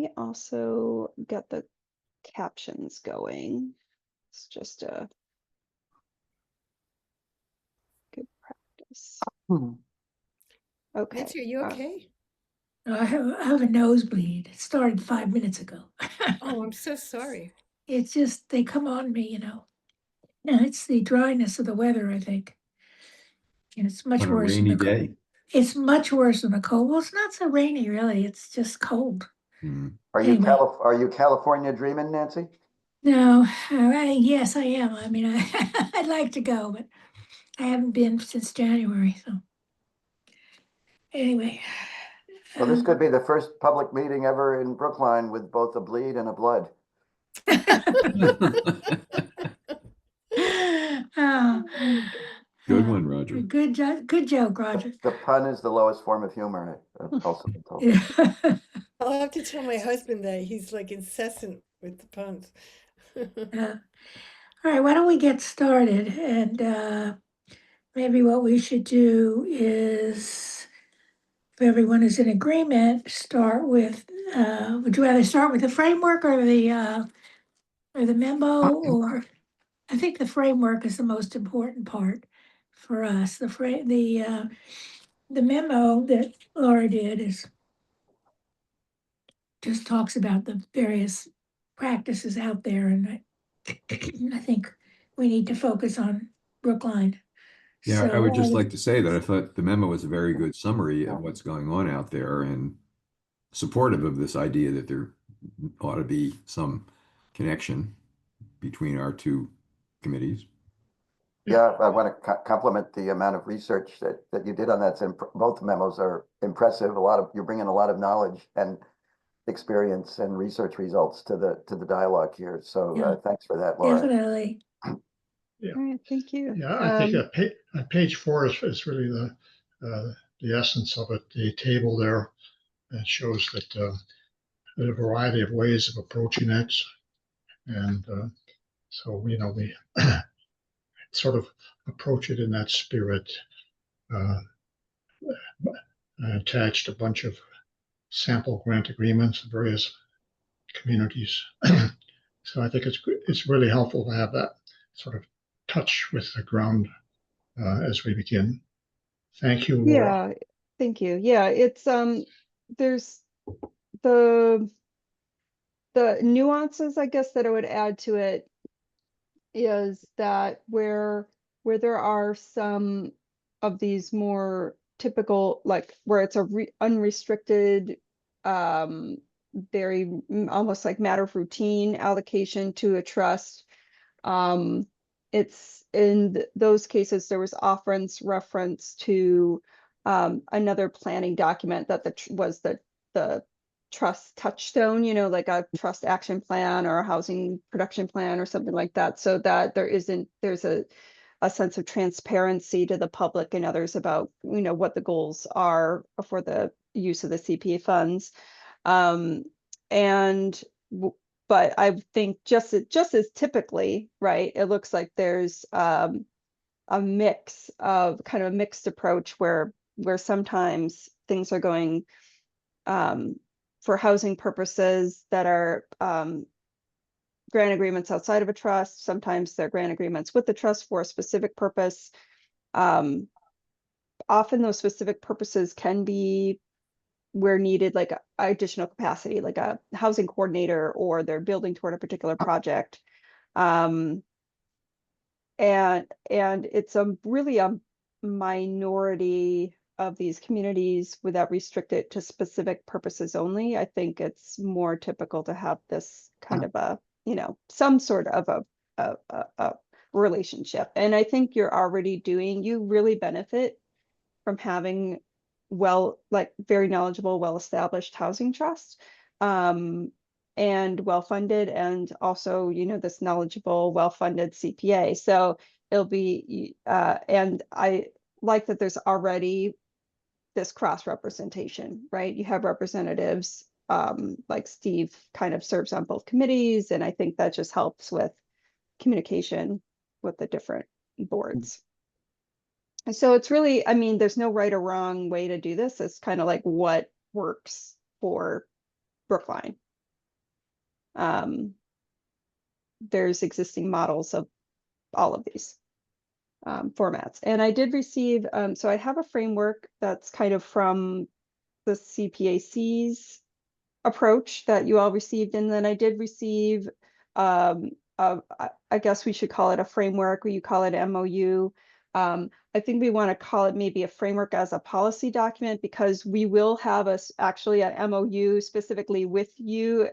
me also get the captions going. It's just a good practice. Okay. Nancy, are you okay? I have a nosebleed. It started 5 minutes ago. Oh, I'm so sorry. It's just, they come on me, And it's the dryness of the weather, I think. And it's much On a worse than rainy the cold. day. It's much worse than the cold. Well, it's not so rainy, really. It's just cold. Are you Anyway. Are you California dreaming, Nancy? No, yes, I am. I mean, I'd like to go, but I haven't been since January. So anyway. Well, this could be the first public meeting ever in Brookline with both a bleed and a blood. Oh, Good one, Roger. Good joke, Roger. The pun is the lowest form of humor, I've also been told. I'll have to tell my husband that he's like incessant with the puns. All right, why don't we get started? And maybe what we should do is, if everyone is in agreement, start with, would you rather start with the framework or the memo? Or I think the framework is the most important part for us. The memo that Laura did is just talks about the various practices out there, and I think we need to focus on Brookline. Yeah, I would just So, like to say that I thought the memo was a very good summary of what's going on out there and supportive of this idea that there ought to be some connection between our two committees. Yeah, I want to compliment the amount of research that you did on that. Both memos are impressive. You're bringing a lot of knowledge and experience and research results to the dialogue here. So Yeah. thanks for that, Laura. definitely. All right, thank you. Yeah, I think page 4 is really the essence of it. The table there shows that there's a variety of ways of approaching it, and so we sort of approach it in that spirit. I attached a bunch of sample grant agreements of various communities. So I think it's really helpful to have that sort of touch with the ground as we begin. Thank you, Laura. Yeah, thank you. Yeah, it's there's the nuances, I guess, that I would add to it is that where there are some of these more typical, like where it's a unrestricted, very almost like matter of routine allocation to a trust. It's in those cases, there was often reference to another planning document that was the trust touchstone, like a trust action plan or a housing production plan or something like that, so that there's a sense of transparency to the public and others about, what the goals are for the use of the CPA funds. But I think just as typically, right, it looks like there's a mix of kind of a mixed approach where sometimes things are going for housing purposes that are grant agreements outside of a trust. Sometimes they're grant agreements with the trust for a specific purpose. Often those specific purposes can be where needed, like additional capacity, like a housing coordinator, or they're building toward a particular project. And it's really a minority of these communities without restricted to specific purposes only. I think it's more typical to have this kind of a, some sort of a relationship. And I think you really benefit from having very knowledgeable, well-established housing trust, and well-funded, and also, this knowledgeable, well-funded CPA. So it'll be, and I like that there's already this cross-representation, right? You have representatives, like Steve kind of serves on both committees, and I think that just helps with communication with the different boards. And so it's really, I mean, there's no right or wrong way to do this. It's kind of like what works for Brookline, there's existing models of all of these formats. And I did receive, so I have a framework that's kind of from the CPAC's approach that you all received. And then I did receive, I guess we should call it a framework, or you call it MOU. I think we want to call it maybe a framework as a policy document, because we will have actually an MOU specifically with you,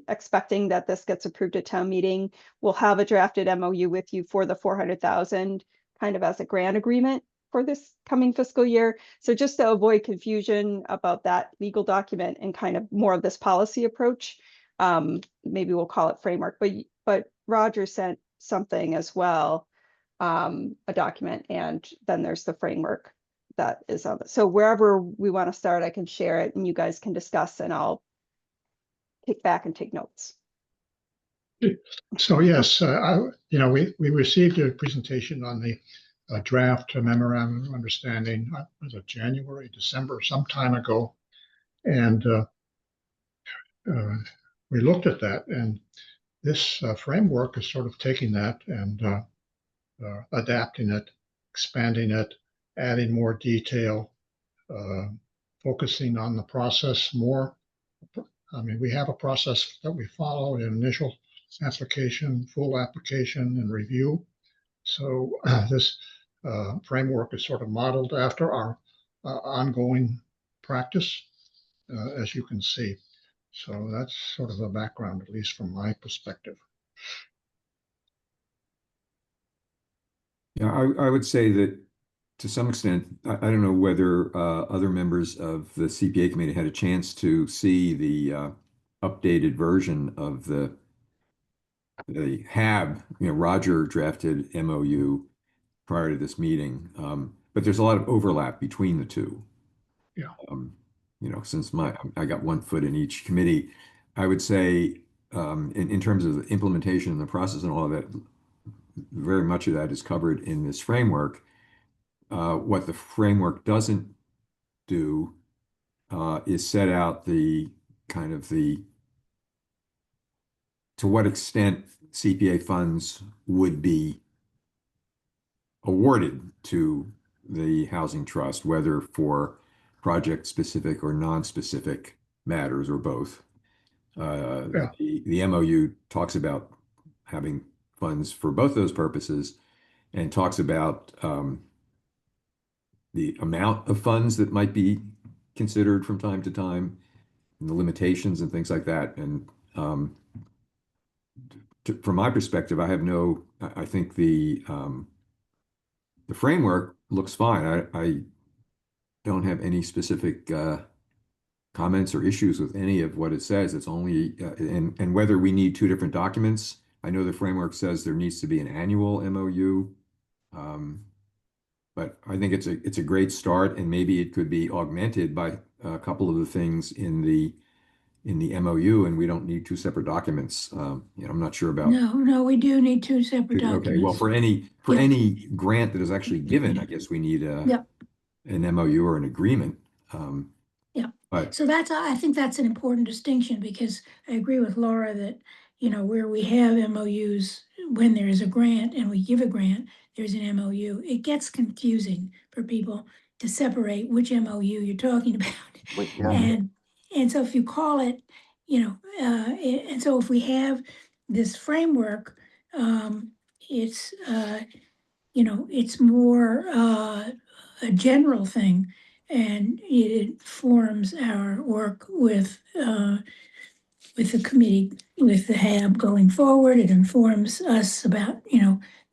expecting that this gets approved at town meeting. We'll have a drafted MOU with you for the 400,000 kind of as a grant agreement for this coming fiscal year. So just to avoid confusion about that legal document and kind of more of this policy approach, maybe we'll call it framework, but Roger sent something as well, a document, and then there's the framework that is on it. So wherever we want to start, I can share it and you guys can discuss, and I'll kick back and take notes. So yes, we received a presentation on the draft memorandum of understanding, was it January, December, some time ago. And we looked at that, and this framework is sort of taking that and adapting it, expanding it, adding more detail, focusing on the process more. I mean, we have a process that we follow: in initial application, full application, and review. So this framework is sort of modeled after our ongoing practice, as you can see. So that's sort of the background, at least from my perspective. Yeah, I would say that to some extent, I don't know whether other members of the CPA committee had a chance to see the updated version of the HAB, Roger drafted MOU prior to this meeting. But there's a lot of overlap between the two. Yeah. Since I got one foot in each committee, I would say in terms of the implementation and the process and all of that, very much of that is covered in this framework. What the framework doesn't do is set out the kind of to what extent CPA funds would be awarded to the housing trust, whether for project specific or non-specific matters or both. Yeah. The MOU talks about having funds for both those purposes, and talks about the amount of funds that might be considered from time to time, and the limitations and things like that. And from my perspective, I think the framework looks fine. I don't have any specific comments or issues with any of what it says. It's only and whether we need two different documents. I know the framework says there needs to be an annual MOU, but I think it's a great start, and maybe it could be augmented by a couple of the things in the MOU, and we don't need two separate documents. I'm not sure about. No, we do need two separate documents. Okay, well, for any grant that is actually given, I guess we need an MOU or an agreement. Yeah. But So I think that's an important distinction, because I agree with Laura that, where we have MOUs, when there is a grant and we give a grant, there's an MOU. It gets confusing for people to separate which MOU you're talking about. Yeah. And so if you call it, and so if we have this framework, it's, it's more a general thing, and it informs our work with the committee, with the HAB going forward. It informs us about,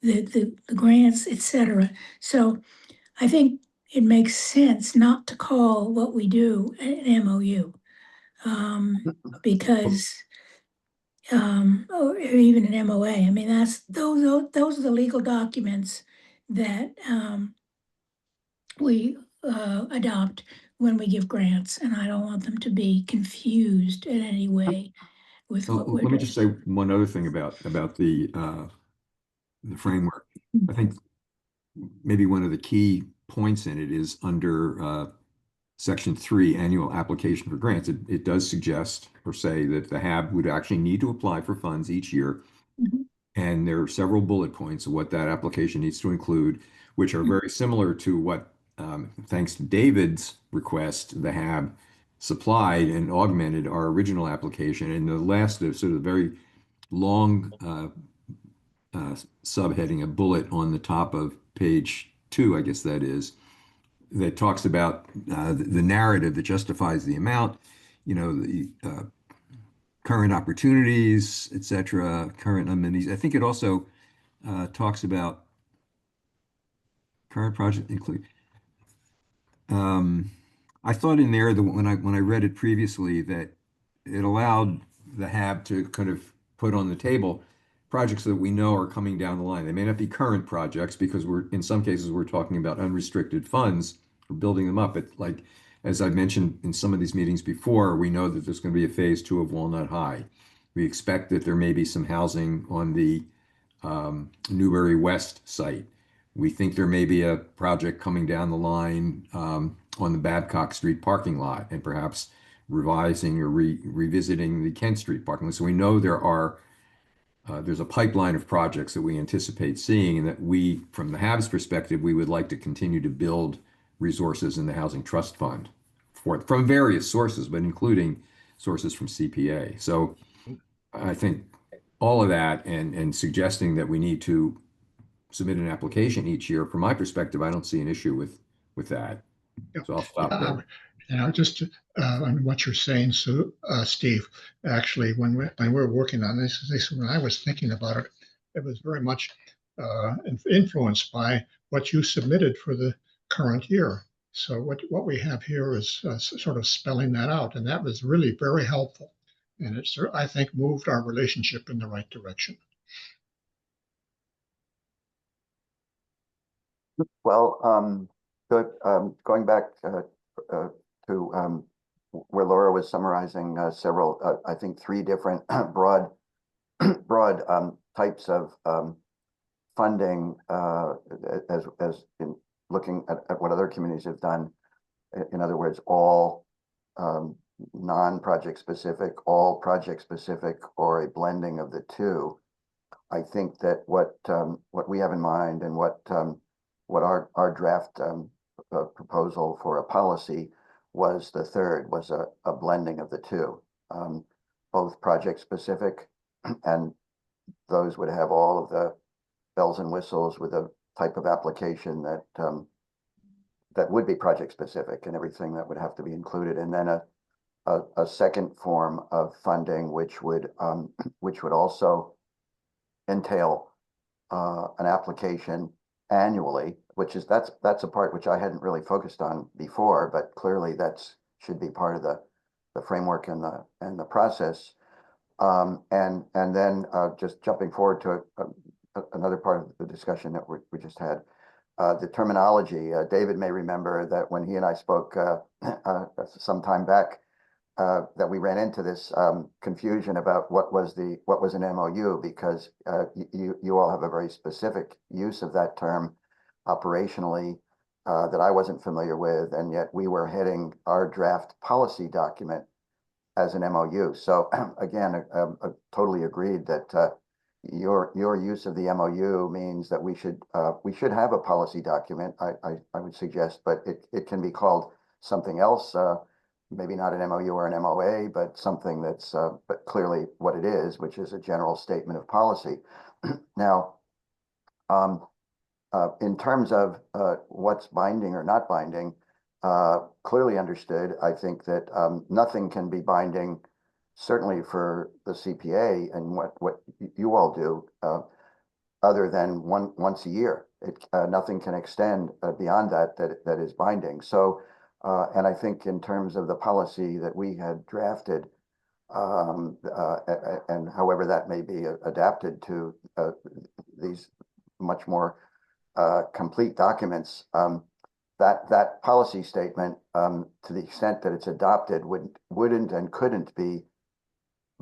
the grants, et cetera. So I think it makes sense not to call what we do an MOU, because, or even an MOA. I mean, those are the legal documents that we adopt when we give grants, and I don't want them to be confused in any way with what we're let me doing. just say one other thing about the framework. I think maybe one of the key points in it is under Section 3, annual application for grants, it does suggest or say that the HAB would actually need to apply for funds each year. Mhm. And there are several bullet points of what that application needs to include, which are very similar to what, thanks to David's request, the HAB supplied and augmented our original application. And the last of sort of very long subheading, a bullet on the top of page 2, I guess that is, that talks about the narrative that justifies the amount, the current opportunities, et cetera, current amenities. I think it also talks about current project include. I thought in there that when I read it previously that it allowed the HAB to kind of put on the table projects that we know are coming down the line. They may not be current projects because in some cases we're talking about unrestricted funds for building them up. But like as I mentioned in some of these meetings before, we know that there's going to be a phase 2 of Walnut High. We expect that there may be some housing on the Newbury West site. We think there may be a project coming down the line on the Babcock Street parking lot and perhaps revising or revisiting the Kent Street parking lot. So we know there's a pipeline of projects that we anticipate seeing, and that we, from the HAB's perspective, we would like to continue to build resources in the Housing Trust Fund from various sources, but including sources from CPA. So I think all of that and suggesting that we need to submit an application each year, from my perspective, I don't see an issue with that. Yeah. So I'll stop there. Just on what you're saying, so Steve, actually, when we were working on this, when I was thinking about it, it was very much influenced by what you submitted for the current year. So what we have here is sort of spelling that out, and that was really very helpful, and it's, I think, moved our relationship in the right direction. Well, good. Going back to where Laura was summarizing several, I think 3 different broad types of funding as in looking at what other communities have done. In other words, all non-project specific, all project specific, or a blending of the two. I think that what we have in mind and what our draft proposal for a policy was the third, was a blending of the two, both project specific, and those would have all of the bells and whistles with a type of application that would be project specific and everything that would have to be included, and then a second form of funding which would also entail an application annually, that's a part which I hadn't really focused on before, but clearly should be part of the framework and the process. And then just jumping forward to another part of the discussion that we just had, the terminology. David may remember that when he and I spoke some time back, that we ran into this confusion about what was an MOU, because you all have a very specific use of that term operationally that I wasn't familiar with, and yet we were heading our draft policy document as an MOU. So again, I totally agreed that your use of the MOU means that we should have a policy document, I would suggest, but it can be called something else. Maybe not an MOU or an MOA, but something that's but clearly what it is, which is a general statement of policy. Now, in terms of what's binding or not binding, clearly understood, I think that nothing can be binding, certainly for the CPA and what you all do, other than once a year. Nothing can extend beyond that is binding. So. And I think in terms of the policy that we had drafted, and however that may be adapted to these much more complete documents, that policy statement, to the extent that it's adopted, wouldn't and couldn't be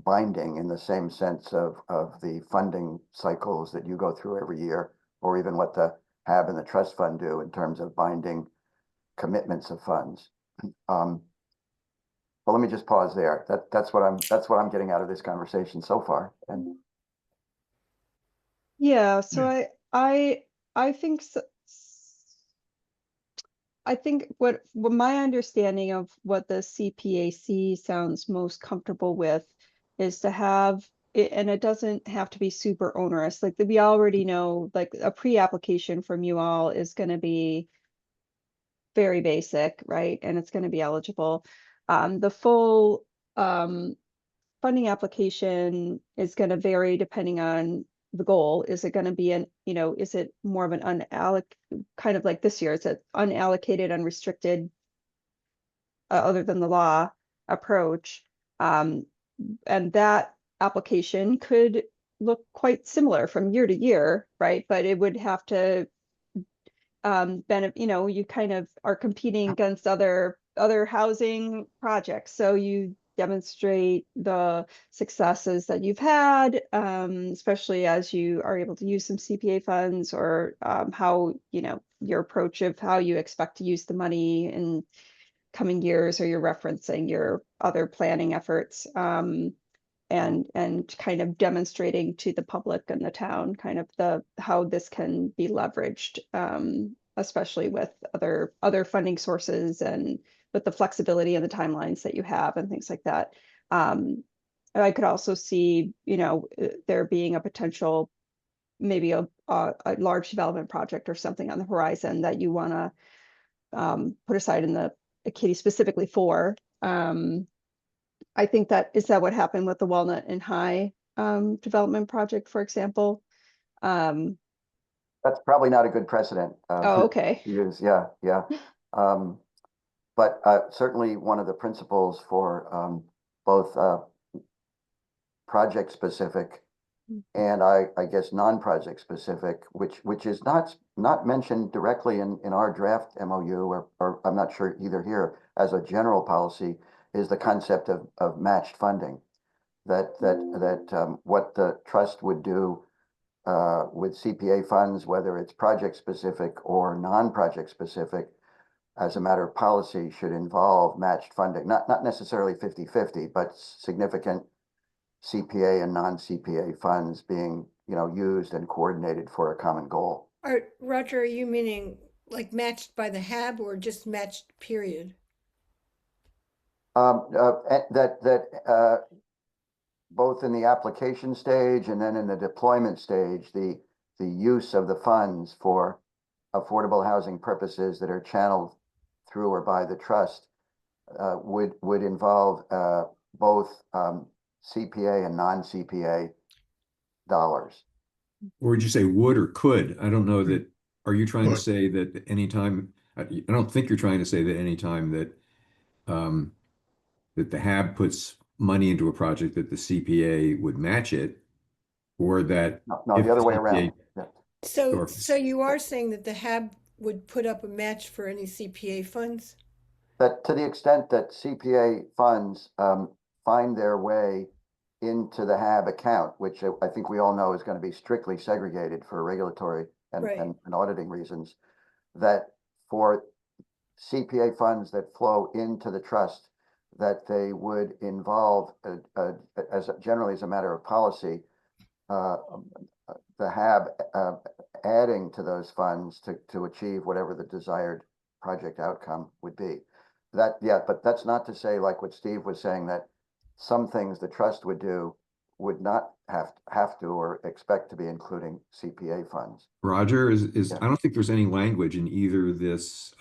binding in the same sense of the funding cycles that you go through every year, or even what the HAB and the trust fund do in terms of binding commitments of funds. Well, let me just pause there. That's what I'm getting out of this conversation so far. And Yeah, so Yeah. I think I think what my understanding of what the CPAC sounds most comfortable with is to have it, and it doesn't have to be super onerous. Like we already know, like a pre-application from you all is going to be very basic, right? And it's going to be eligible. The full funding application is going to vary depending on the goal. Is it going to be is it more of an kind of like this year, it's an unallocated, unrestricted, other than the law approach. And that application could look quite similar from year to year, right? But it would have to you kind of are competing against other housing projects. So you demonstrate the successes that you've had, especially as you are able to use some CPA funds, or how, your approach of how you expect to use the money in coming years, or you're referencing your other planning efforts. And kind of demonstrating to the public and the town kind of how this can be leveraged, especially with other funding sources, and with the flexibility and the timelines that you have and things like that. I could also see, there being a potential, maybe a large development project or something on the horizon that you want to put aside in the kitty specifically for. I think is that what happened with the Walnut and High development project, for example? that's probably not a good precedent. Oh, okay. to use. Yeah, yeah. But certainly one of the principles for both project specific and I guess non-project specific, which is not mentioned directly in our draft MOU, or I'm not sure either here as a general policy, is the concept of matched funding. That what the trust would do with CPA funds, whether it's project specific or non-project specific, as a matter of policy, should involve matched funding, not necessarily 50-50, but significant CPA and non-CPA funds being, used and coordinated for a common goal. Roger, are you meaning like matched by the HAB or just matched period? That both in the application stage and then in the deployment stage, the use of the funds for affordable housing purposes that are channeled through or by the trust would involve both CPA and non-CPA dollars. Or would you say would or could? I don't know that. Are you trying to Would. say that anytime? I don't think you're trying to say that anytime that that the HAB puts money into a project that the CPA would match it, or that No, if the other way CPA around. Yeah. So you are saying that the HAB would put up a match for any CPA funds? That to the extent that CPA funds find their way into the HAB account, which I think we all know is going to be strictly segregated for regulatory Right. and auditing reasons, that for CPA funds that flow into the trust, that they would involve, generally as a matter of policy, the HAB adding to those funds to achieve whatever the desired project outcome would be. But that's not to say, like what Steve was saying, that some things the trust would do would not have to or expect to be including CPA funds. Roger Yeah. I don't think there's any language in either this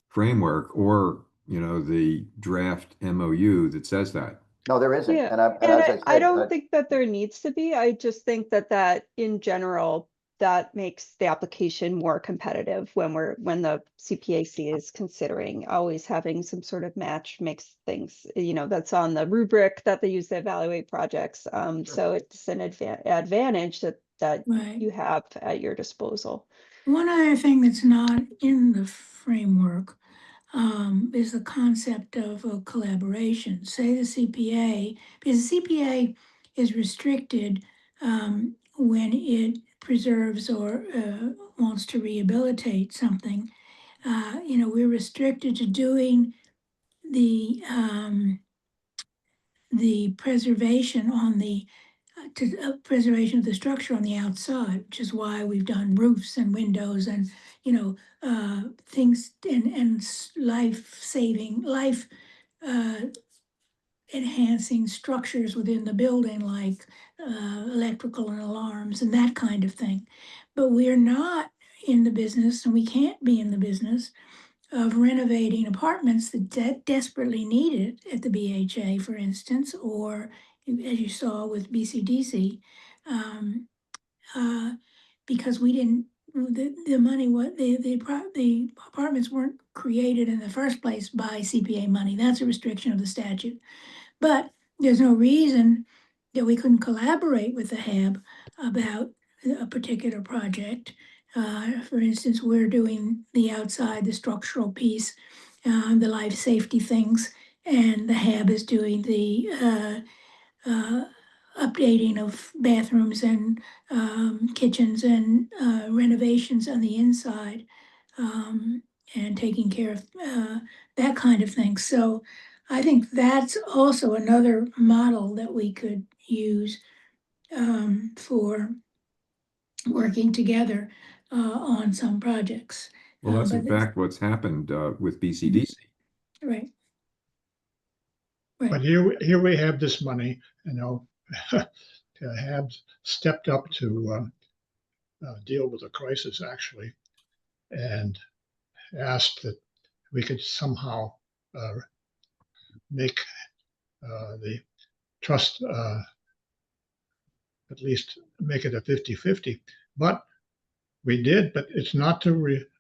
framework or the draft MOU that says that. No, there isn't. Yeah, And as I said, I don't think that there needs to be. I just think that in general, that makes the application more competitive when the CPAC is considering always having some sort of match, makes things, that's on the rubric that they use to evaluate projects. So it's an advantage that Right. you have at your disposal. One other thing that's not in the framework is the concept of a collaboration. Say the CPA, because the CPA is restricted when it preserves or wants to rehabilitate something. We're restricted to doing the preservation on the preservation of the structure on the outside, which is why we've done roofs and windows and, things and life-saving, life enhancing structures within the building, like electrical and alarms and that kind of thing. But we're not in the business, and we can't be in the business of renovating apartments that desperately need it at the BHA, for instance, or as you saw with BCDC, uh, because we didn't, the money, the apartments weren't created in the first place by CPA money. That's a restriction of the statute. But there's no reason that we couldn't collaborate with the HAB about a particular project. For instance, we're doing the outside, the structural piece, the life safety things, and the HAB is doing the updating of bathrooms and kitchens and renovations on the inside, and taking care of that kind of thing. So I think that's also another model that we could use for working together on some projects. Well, that's in But it's- fact what's happened with BCDC. Right. But Right. here we have this money, to have stepped up to deal with the crisis actually, and asked that we could somehow make the trust at least make it a 50-50. But we did, but it's not to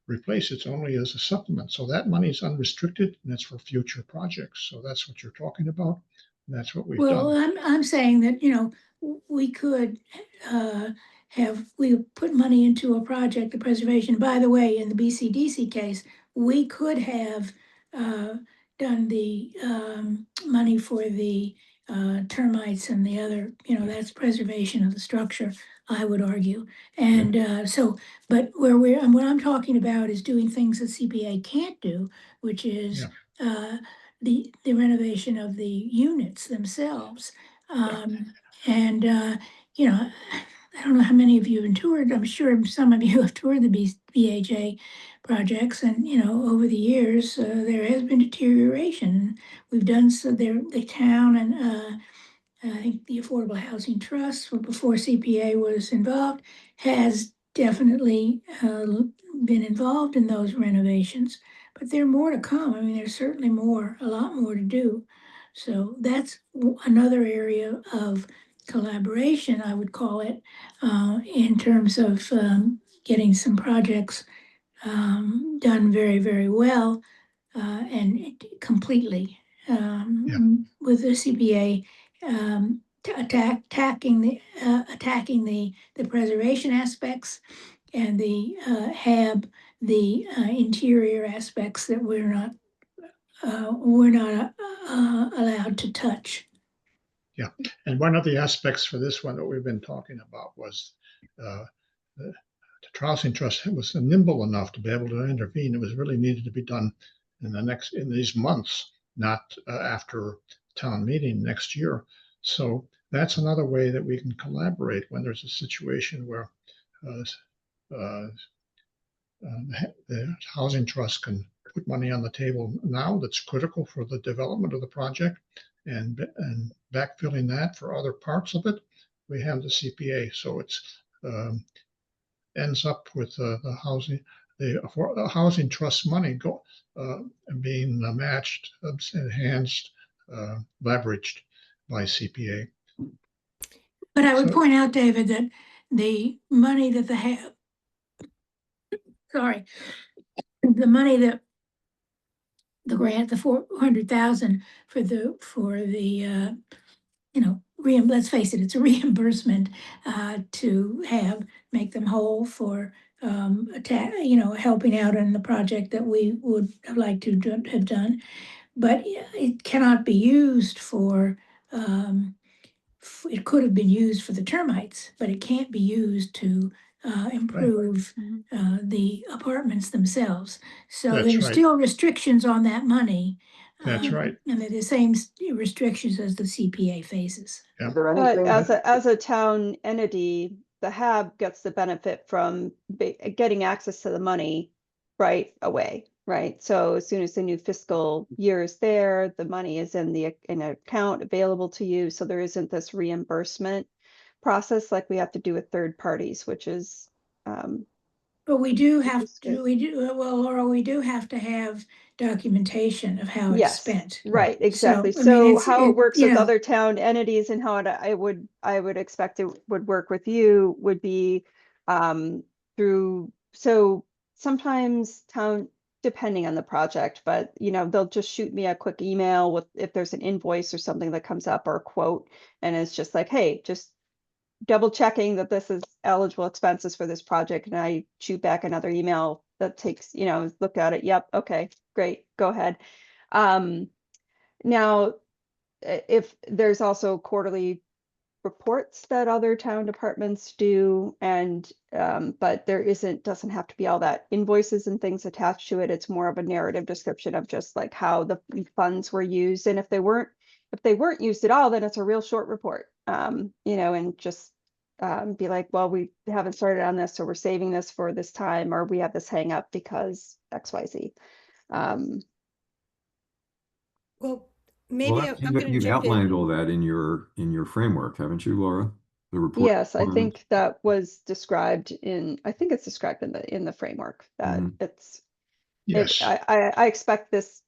replace, it's only as a supplement. So that money is unrestricted and it's for future projects. So that's what you're talking about. And that's what we've Well, done. I'm saying that, we could we put money into a project, the preservation. By the way, in the BCDC case, we could have done the money for the termites and the other, that's preservation of the structure, I would argue. And but and what I'm talking about is doing things that CPA can't do, which is the renovation of the units themselves. And, I don't know how many of you have toured, I'm sure some of you have toured the BHA projects, and, over the years, there has been deterioration. We've done so there, the town and I think the Affordable Housing Trust, before CPA was involved, has definitely been involved in those renovations. But there are more to come. I mean, there's certainly a lot more to do. So that's another area of collaboration, I would call it, in terms of getting some projects done very, very well and completely with the CPA attacking the preservation aspects, and the HAB the interior aspects that we're not allowed to touch. Yeah, and one of the aspects for this one that we've been talking about was the Housing Trust was nimble enough to be able to intervene. It was really needed to be done in these months, not after town meeting next year. So that's another way that we can collaborate when there's a situation where the Housing Trust can put money on the table now that's critical for the development of the project, and backfilling that for other parts of it, we have the CPA. So it's ends up with the housing trust money being matched, enhanced, leveraged by CPA. But I would So- point out, David, that the money that the money that the grant, the 400,000 for the let's face it, it's a reimbursement to make them whole for helping out in the project that we would have liked to have done. But it cannot be used for, it could have been used for the termites, but it can't be used to improve the apartments themselves. So That's there's right. still restrictions on that money. That's right. And they're the same restrictions as the CPA phases. Yeah. Is there But anything? as a town entity, the HAB gets the benefit from getting access to the money right away, right? So as soon as the new fiscal year is there, the money is in an account available to you. So there isn't this reimbursement process like we have to do with third parties, which is But we do which have is to, good. well, Laura, we do have to have documentation of how it's Yes, spent. right, exactly. So, I mean, So how it works you with know, other town entities and how I would expect it would work with you would be through, so sometimes town, depending on the project, but they'll just shoot me a quick email with if there's an invoice or something that comes up or a quote, and it's just like, hey, just double checking that this is eligible expenses for this project, and I shoot back another email that takes, look at it. Yep, okay, great, go ahead. Now, if there's also quarterly reports that other town departments do, and but doesn't have to be all that invoices and things attached to it. It's more of a narrative description of just like how the funds were used, and if they weren't used at all, then it's a real short report. And just be like, well, we haven't started on this, so we're saving this for this time, or we have this hang up because XYZ. Well, Well, maybe I'm going to you've jump in. outlined all that in your framework, haven't you, Laura? The report. Yes, I think that was described I think it's described in the framework that Mhm. Yes. I expect this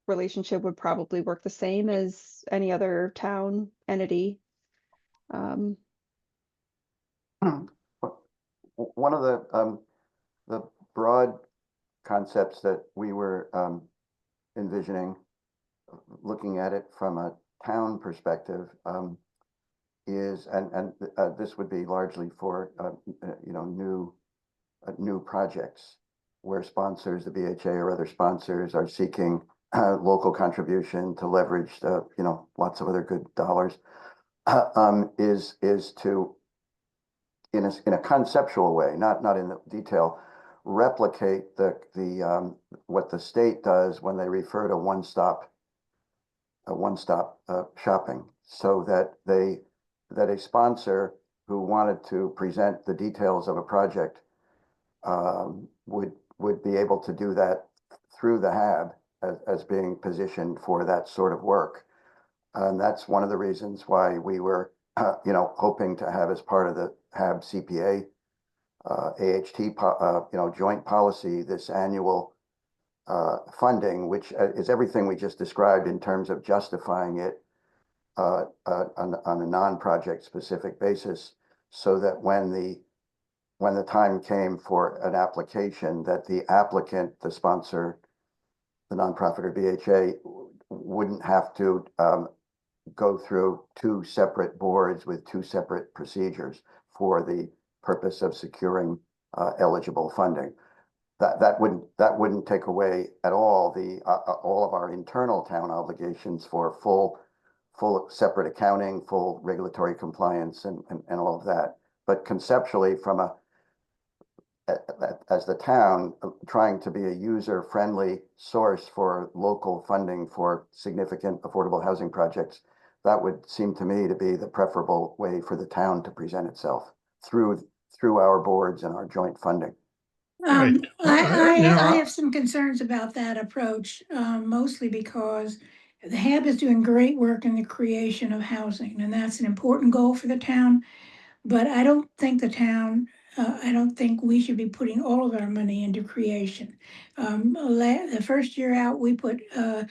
relationship would probably work the same as any other town entity. One of the broad concepts that we were envisioning, looking at it from a town perspective, is, and this would be largely for new projects where sponsors, the BHA or other sponsors, are seeking local contribution to leverage lots of other good dollars, is to, in a conceptual way, not in the detail, replicate the what the state does when they refer to one-stop shopping, so that a sponsor who wanted to present the details of a project would be able to do that through the HAB as being positioned for that sort of work. And that's one of the reasons why we were, hoping to have as part of the HAB CPA, AHT, joint policy, this annual funding, which is everything we just described in terms of justifying it on a non-project specific basis, so that when the time came for an application, that the applicant, the sponsor, the nonprofit or BHA, wouldn't have to go through two separate boards with two separate procedures for the purpose of securing eligible funding. That wouldn't take away at all all of our internal town obligations for full separate accounting, full regulatory compliance, and all of that. But conceptually, as the town trying to be a user-friendly source for local funding for significant affordable housing projects, that would seem to me to be the preferable way for the town to present itself through our boards and our joint funding. Right. I have some concerns about that approach, mostly because the HAB is doing great work in the creation of housing, and that's an important goal for the town. But I don't think I don't think we should be putting all of our money into creation. The first year out, we put a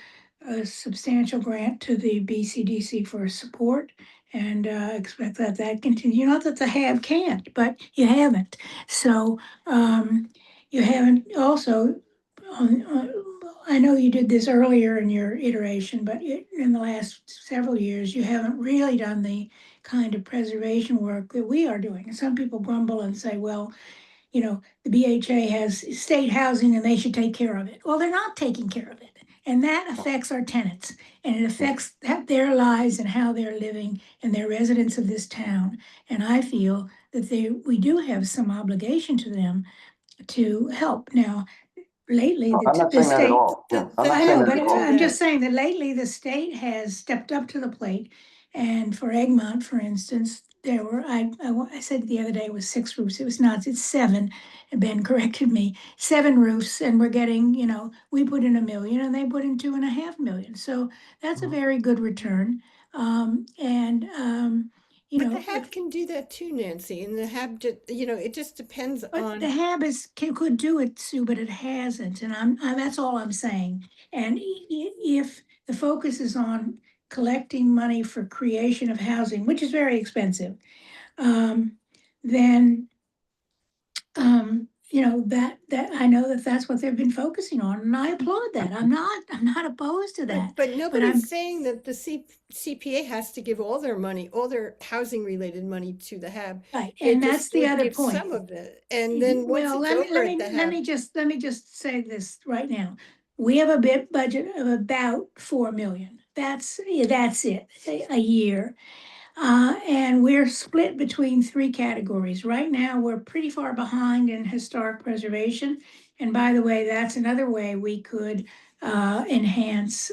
substantial grant to the BCDC for support, and expect that continue. Not that the HAB can't, but you haven't. So you haven't also, I know you did this earlier in your iteration, but in the last several years, you haven't really done the kind of preservation work that we are doing. And some people grumble and say, well, the BHA has state housing and they should take care of it. Well, they're not taking care of it. And that affects our tenants, and it affects their lives and how they're living, and they're residents of this town. And I feel that we do have some obligation to them to help. Now, lately, No, I'm not the saying that at state, all. Yeah, I'm The not I saying know, that but at Hab can all. do I'm just that. saying that lately the state has stepped up to the plate. And for Egmont, for instance, there were, I said the other day it was 6 roofs. It was not, it's 7. And Ben corrected me, 7 roofs, and we're getting, we put in 1 million and they put in 2.5 million. So that's a very good return. And, But the Hab can do that too, Nancy. And the Hab, it just depends but the on. HAB could do it, Sue, but it hasn't, and that's all I'm saying. And if the focus is on collecting money for creation of housing, which is very expensive, then that I know that that's what they've been focusing on, and I applaud that. I'm not opposed to that, But but I'm nobody's saying that the CPA has to give all their money, all their housing related money to the Hab. right, They and that's just the would other give point. some of it. And then once Well, it's let me, over let at the me, let Hab, me just, let me just say this right now. We have a budget of about 4 million. That's it, a year. And we're split between 3 categories. Right now, we're pretty far behind in historic preservation. And by the way, that's another way we could enhance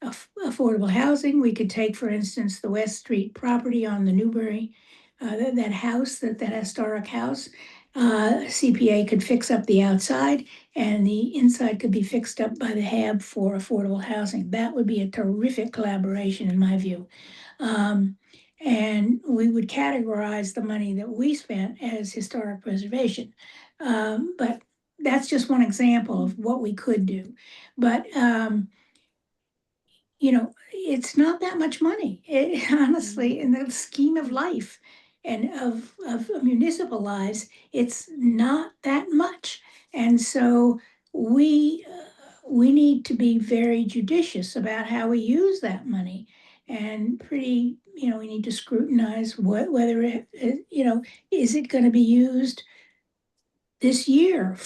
affordable housing. We could take, for instance, the West Street property on the Newbury, that house, that historic house. CPA could fix up the outside and the inside could be fixed up by the HAB for affordable housing. That would be a terrific collaboration in my view. And we would categorize the money that we spent as historic preservation. But that's just one example of what we could do. But it's not that much money, honestly, in the scheme of life and of municipal lives, it's not that much. And so we need to be very judicious about how we use that money and we need to scrutinize whether is it going to be used this year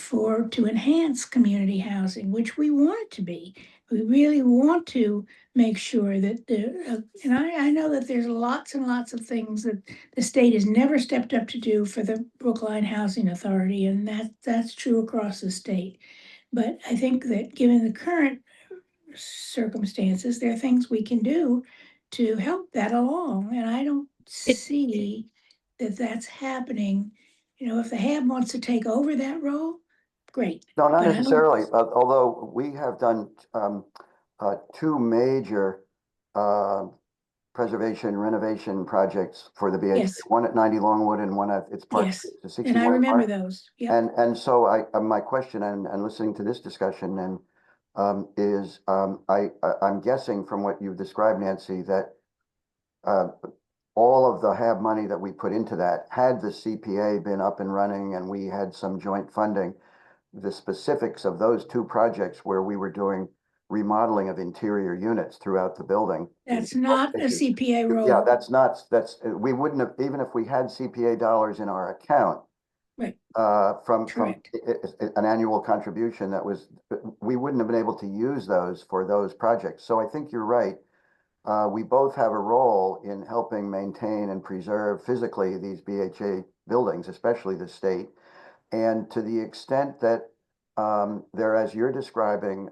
to enhance community housing, which we want it to be. We really want to make sure that and I know that there's lots and lots of things that the state has never stepped up to do for the Brookline Housing Authority, and that's true across the state. But I think that given the current circumstances, there are things we can do to help that along, and I don't see that that's happening. If the HAB wants to take over that role, great. No, not But I don't, necessarily, although we have done 2 major preservation renovation projects for the BHA. yes, One at 90 Longwood and one at its Park yes, Street, the and I 61 remember Park. those, yeah. And so my question and listening to this discussion and is I'm guessing from what you've described, Nancy, that all of the HAB money that we put into that, had the CPA been up and running and we had some joint funding, the specifics of those 2 projects where we were doing remodeling of interior units throughout the building. That's not a CPA role. Yeah, we wouldn't have, even if we had CPA dollars in our account. Right. From Correct. an annual contribution we wouldn't have been able to use those for those projects. So I think you're right. We both have a role in helping maintain and preserve physically these BHA buildings, especially the state. And to the extent that they're, as you're describing,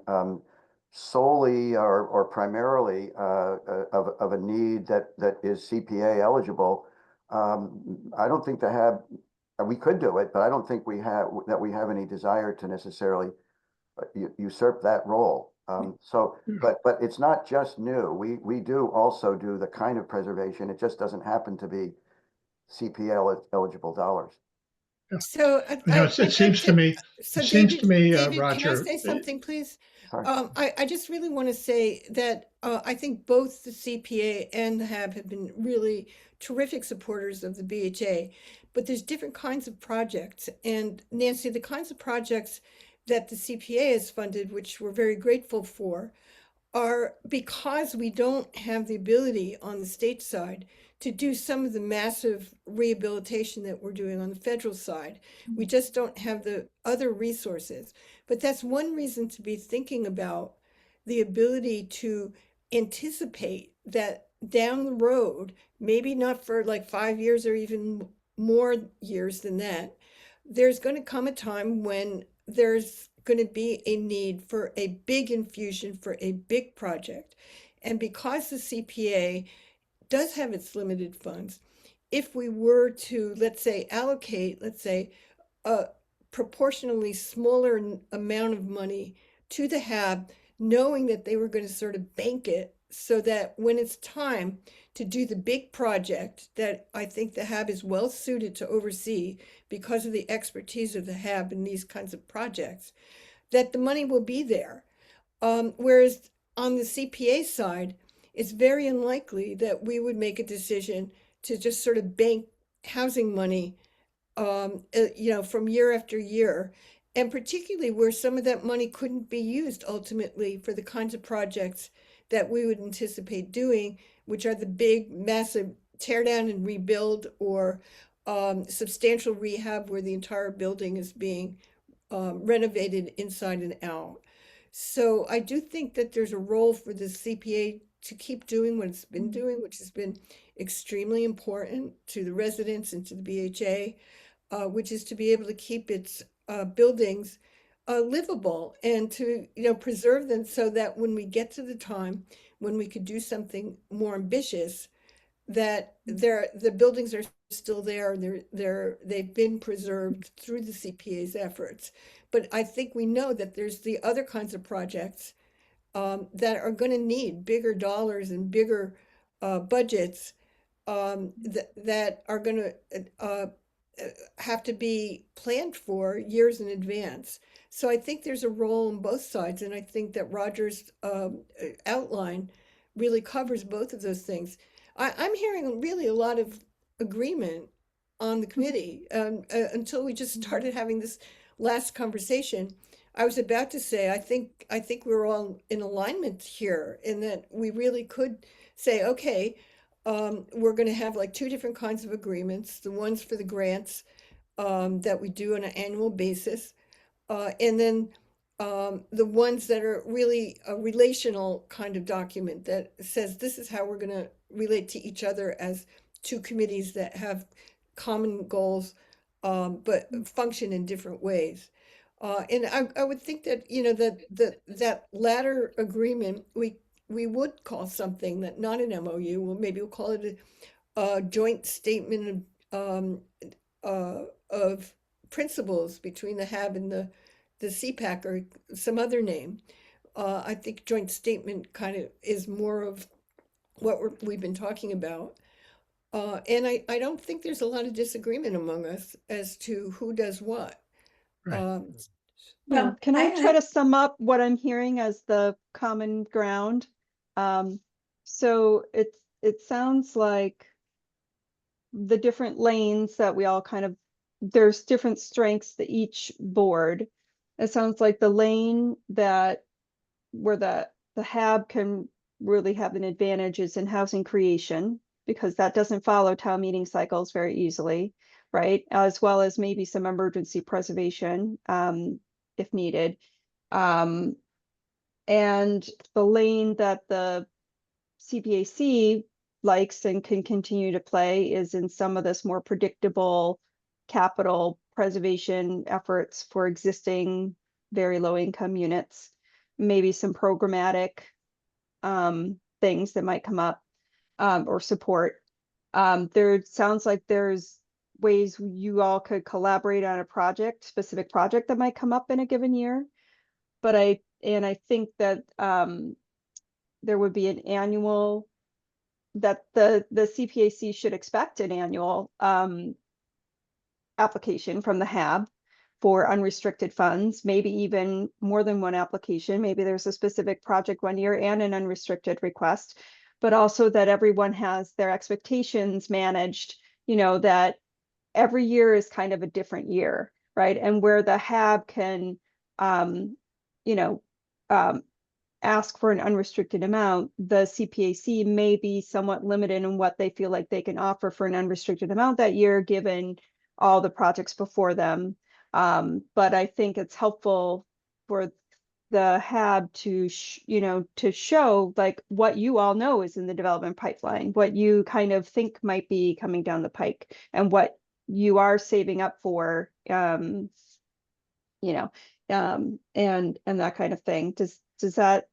solely or primarily of a need that is CPA eligible, I don't think we could do it, but I don't think we have any desire to necessarily usurp that role. But it's not just new. We do also do the kind of preservation. It just doesn't happen to be CPA eligible dollars. So It seems to me, David, can I Roger, say something, please? Sorry. I just really want to say that I think both the CPA and the HAB have been really terrific supporters of the BHA, but there's different kinds of projects. And Nancy, the kinds of projects that the CPA has funded, which we're very grateful for, are because we don't have the ability on the state side to do some of the massive rehabilitation that we're doing on the federal side. We just don't have the other resources. But that's one reason to be thinking about the ability to anticipate that down the road, maybe not for like 5 years or even more years than that, there's going to come a time when there's going to be a need for a big infusion for a big project. And because the CPA does have its limited funds, if we were to, let's say, allocate, let's say, a proportionally smaller amount of money to the HAB, knowing that they were going to sort of bank it so that when it's time to do the big project that I think the HAB is well suited to oversee because of the expertise of the HAB in these kinds of projects, that the money will be there. Whereas on the CPA side, it's very unlikely that we would make a decision to just sort of bank housing money, from year after year, and particularly where some of that money couldn't be used ultimately for the kinds of projects that we would anticipate doing, which are the big, massive tear down and rebuild, or substantial rehab where the entire building is being renovated inside and out. So I do think that there's a role for the CPA to keep doing what it's been doing, which has been extremely important to the residents and to the BHA, which is to be able to keep its buildings livable and to preserve them so that when we get to the time when we could do something more ambitious, that the buildings are still there. They've been preserved through the CPA's efforts. But I think we know that there's the other kinds of projects that are going to need bigger dollars and bigger budgets, that are going to have to be planned for years in advance. So I think there's a role on both sides, and I think that Roger's outline really covers both of those things. I'm hearing really a lot of agreement on the committee, until we just started having this last conversation. I was about to say, I think we're all in alignment here in that we really could say, okay, we're going to have like two different kinds of agreements, the ones for the grants that we do on an annual basis, and then the ones that are really a relational kind of document that says this is how we're going to relate to each other as two committees that have common goals, but function in different ways. And I would think that, that latter agreement, we would call something that not an MOU, well, maybe we'll call it a joint statement of principles between the HAB and the CPAC, or some other name. I think joint statement kind of is more of what we've been talking about. And I don't think there's a lot of disagreement among us as to who does what. Right. Yeah, Well, can I try to sum up what I'm hearing as the common ground? So it sounds like the different lanes that we all kind of, there's different strengths to each board. It sounds like the lane that where the HAB can really have an advantage is in housing creation, because that doesn't follow town meeting cycles very easily, right? As well as maybe some emergency preservation, if needed. And the lane that the CPAC likes and can continue to play is in some of this more predictable capital preservation efforts for existing very low income units, maybe some programmatic things that might come up, or support. There sounds like there's ways you all could collaborate on a specific project that might come up in a given year. But I think that there would be an annual, that the CPAC should expect an annual application from the HAB for unrestricted funds, maybe even more than one application. Maybe there's a specific project one year and an unrestricted request, but also that everyone has their expectations managed, that every year is kind of a different year, right? And where the HAB can, ask for an unrestricted amount, the CPAC may be somewhat limited in what they feel like they can offer for an unrestricted amount that year, given all the projects before them. But I think it's helpful for the HAB to, to show like what you all know is in the development pipeline, what you kind of think might be coming down the pike, and what you are saving up for, and that kind of thing. Does that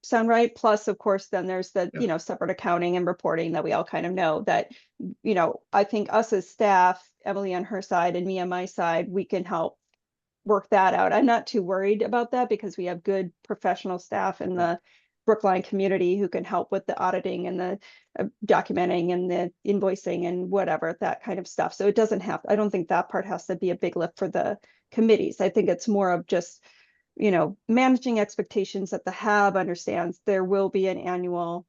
sound right? Plus, of course, then there's the, Yeah. separate accounting and reporting that we all kind of know that, I think us as staff, Emily on her side and me on my side, we can help work that out. I'm not too worried about that because we have good professional staff in the Brookline community who can help with the auditing and the documenting and the invoicing and whatever, that kind of stuff. So it doesn't have, I don't think that part has to be a big lift for the committees. I think it's more of just, managing expectations that the HAB understands there will be an annual,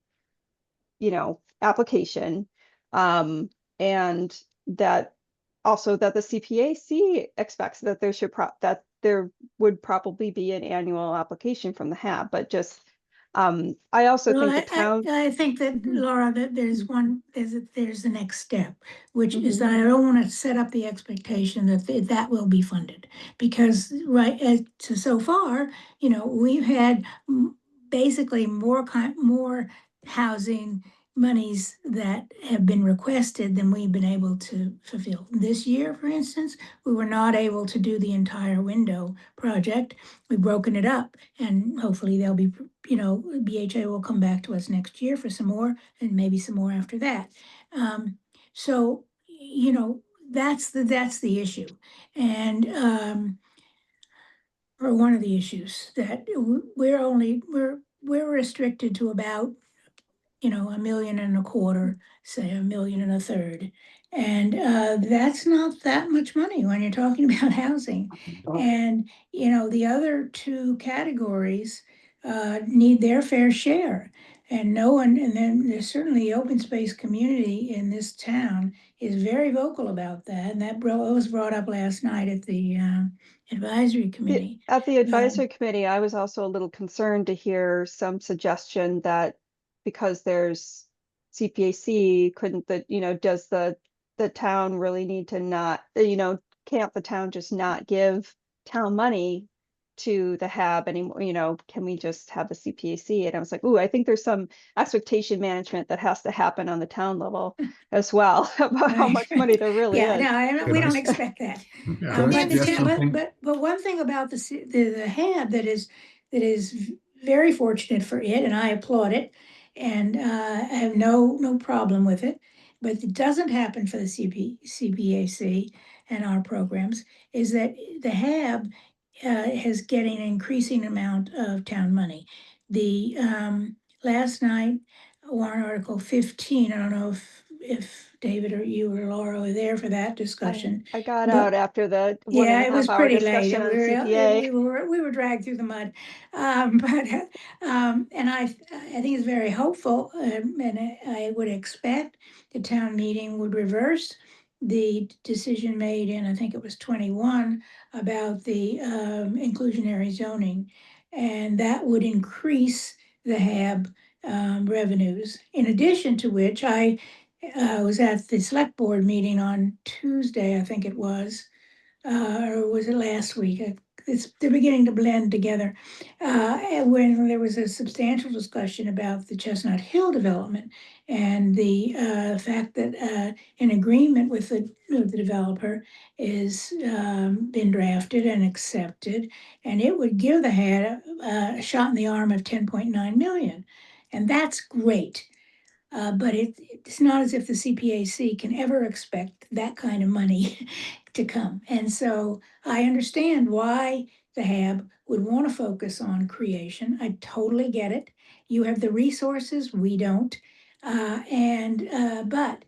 application. And that also that the CPAC expects that that there would probably be an annual application from the HAB, but just, I also Well, think the town. I think that, Mhm. Laura, that there's the next step, which is Mhm. that I don't want to set up the expectation that that will be funded. Because, right, so far, we've had basically more housing monies that have been requested than we've been able to fulfill. This year, for instance, we were not able to do the entire window project. We've broken it up, and hopefully there'll be, BHA will come back to us next year for some more, and maybe some more after that. So, that's the issue. And or one of the issues that we're restricted to about, 1.25 million, say 1.33 million. And that's not that much money when you're talking about housing. And, the other two categories need their fair share. And no one, and then there's certainly the open space community in this town is very vocal about that. And that was brought up last night at the advisory committee. At the Um, advisory committee, I was also a little concerned to hear some suggestion that because there's CPAC, couldn't the, does the town really need to not, can't the town just not give town money to the HAB anymore? Can we just have the CPAC? And I was like, ooh, I think there's some expectation management that has to happen on the town level as well about how much money there really Yeah, is. no, Could we I don't s- expect that. Yeah. Could I But the suggest town, something? but one thing about the HAB that is very fortunate for it, and I applaud it, and I have no problem with it. But it doesn't happen for the CPAC and our programs, is that the HAB is getting an increasing amount of town money. The last night, warrant article 15, I don't know if David or you or Laura were there for that discussion. I got But out after the one and yeah, a it half was hour pretty late. discussion on CPA. We were dragged through the mud. And I think it's very hopeful, and I would expect the town meeting would reverse the decision made in, I think it was 21, about the inclusionary zoning. And that would increase the HAB revenues. In addition to which, I was at the select board meeting on Tuesday, I think it was, or was it last week? They're beginning to blend together. And when there was a substantial discussion about the Chestnut Hill development and the fact that an agreement with the developer is been drafted and accepted, and it would give the head a shot in the arm of 10.9 million. And that's great. But it's not as if the CPAC can ever expect that kind of money to come. And so I understand why the HAB would want to focus on creation. I totally get it. You have the resources, we don't. But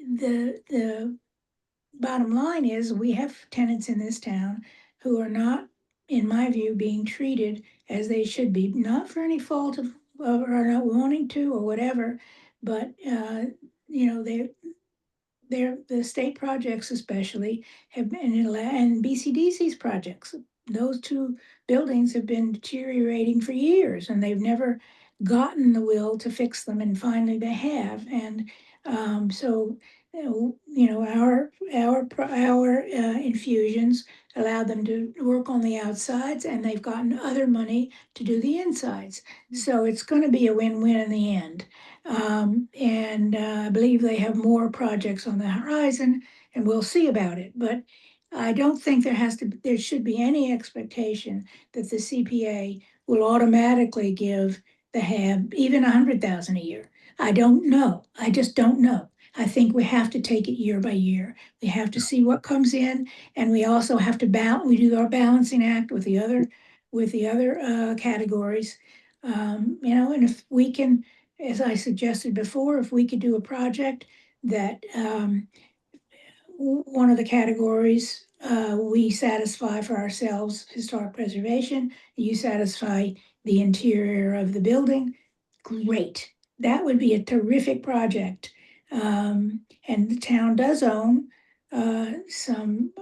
the bottom line is we have tenants in this town who are not, in my view, being treated as they should be, not for any fault of or not wanting to or whatever, but the state projects especially have been, and BCDC's projects, those two buildings have been deteriorating for years and they've never gotten the will to fix them, and finally they have. And so our infusions allow them to work on the outsides, and they've gotten other money to do the insides. So it's going to be a win-win in the end. And I believe they have more projects on the horizon, and we'll see about it. But I don't think there should be any expectation that the CPA will automatically give the HAB even 100,000 a year. I don't know. I just don't know. I think we have to take it year by year. We have to see what comes in, and we also have to we do our balancing act with the other categories. And if we can, as I suggested before, if we could do a project that one of the categories we satisfy for ourselves historic preservation, you satisfy the interior of the building, great. That would be a terrific project. And the town does own some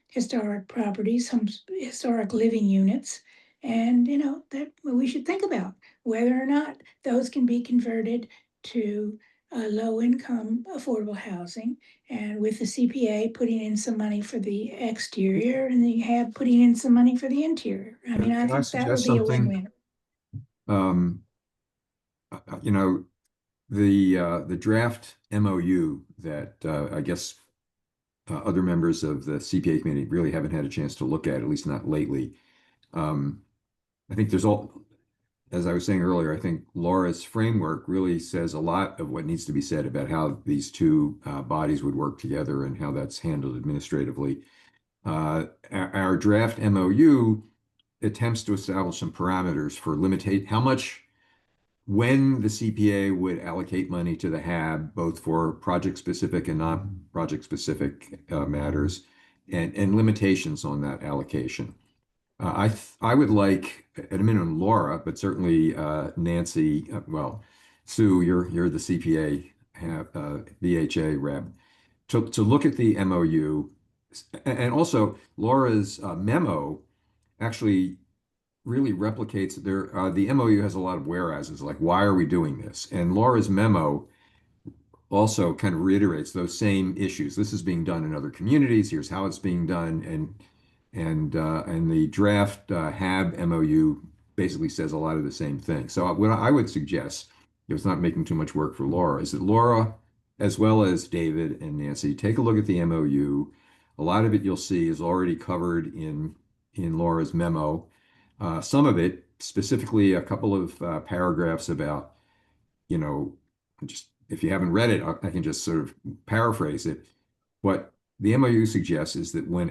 historic properties, some historic living units. And, that we should think about whether or not those can be converted to low income affordable housing. And with the CPA putting in some money for the exterior and the HAB putting in some money for the interior. I mean, I Can I think that would suggest be a something? win-win. You know, the draft MOU that I guess other members of the CPA committee really haven't had a chance to look at least not lately. I think as I was saying earlier, I think Laura's framework really says a lot of what needs to be said about how these two bodies would work together and how that's handled administratively. Our draft MOU attempts to establish some parameters for how much, when the CPA would allocate money to the HAB, both for project specific and non-project specific matters, and limitations on that allocation. I would like, at a minimum, Laura, but certainly Nancy, well, Sue, you're the CPA VHA rep, to look at the MOU, and also Laura's memo actually really replicates the MOU has a lot of whereases, like why are we doing this? And Laura's memo also kind of reiterates those same issues. This is being done in other communities. Here's how it's being done, and the draft HAB MOU basically says a lot of the same thing. So what I would suggest, if it's not making too much work for Laura, is that Laura, as well as David and Nancy, take a look at the MOU. A lot of it you'll see is already covered in Laura's memo. Some of it, specifically a couple of paragraphs about, just if you haven't read it, I can just sort of paraphrase it. What the MOU suggests is that when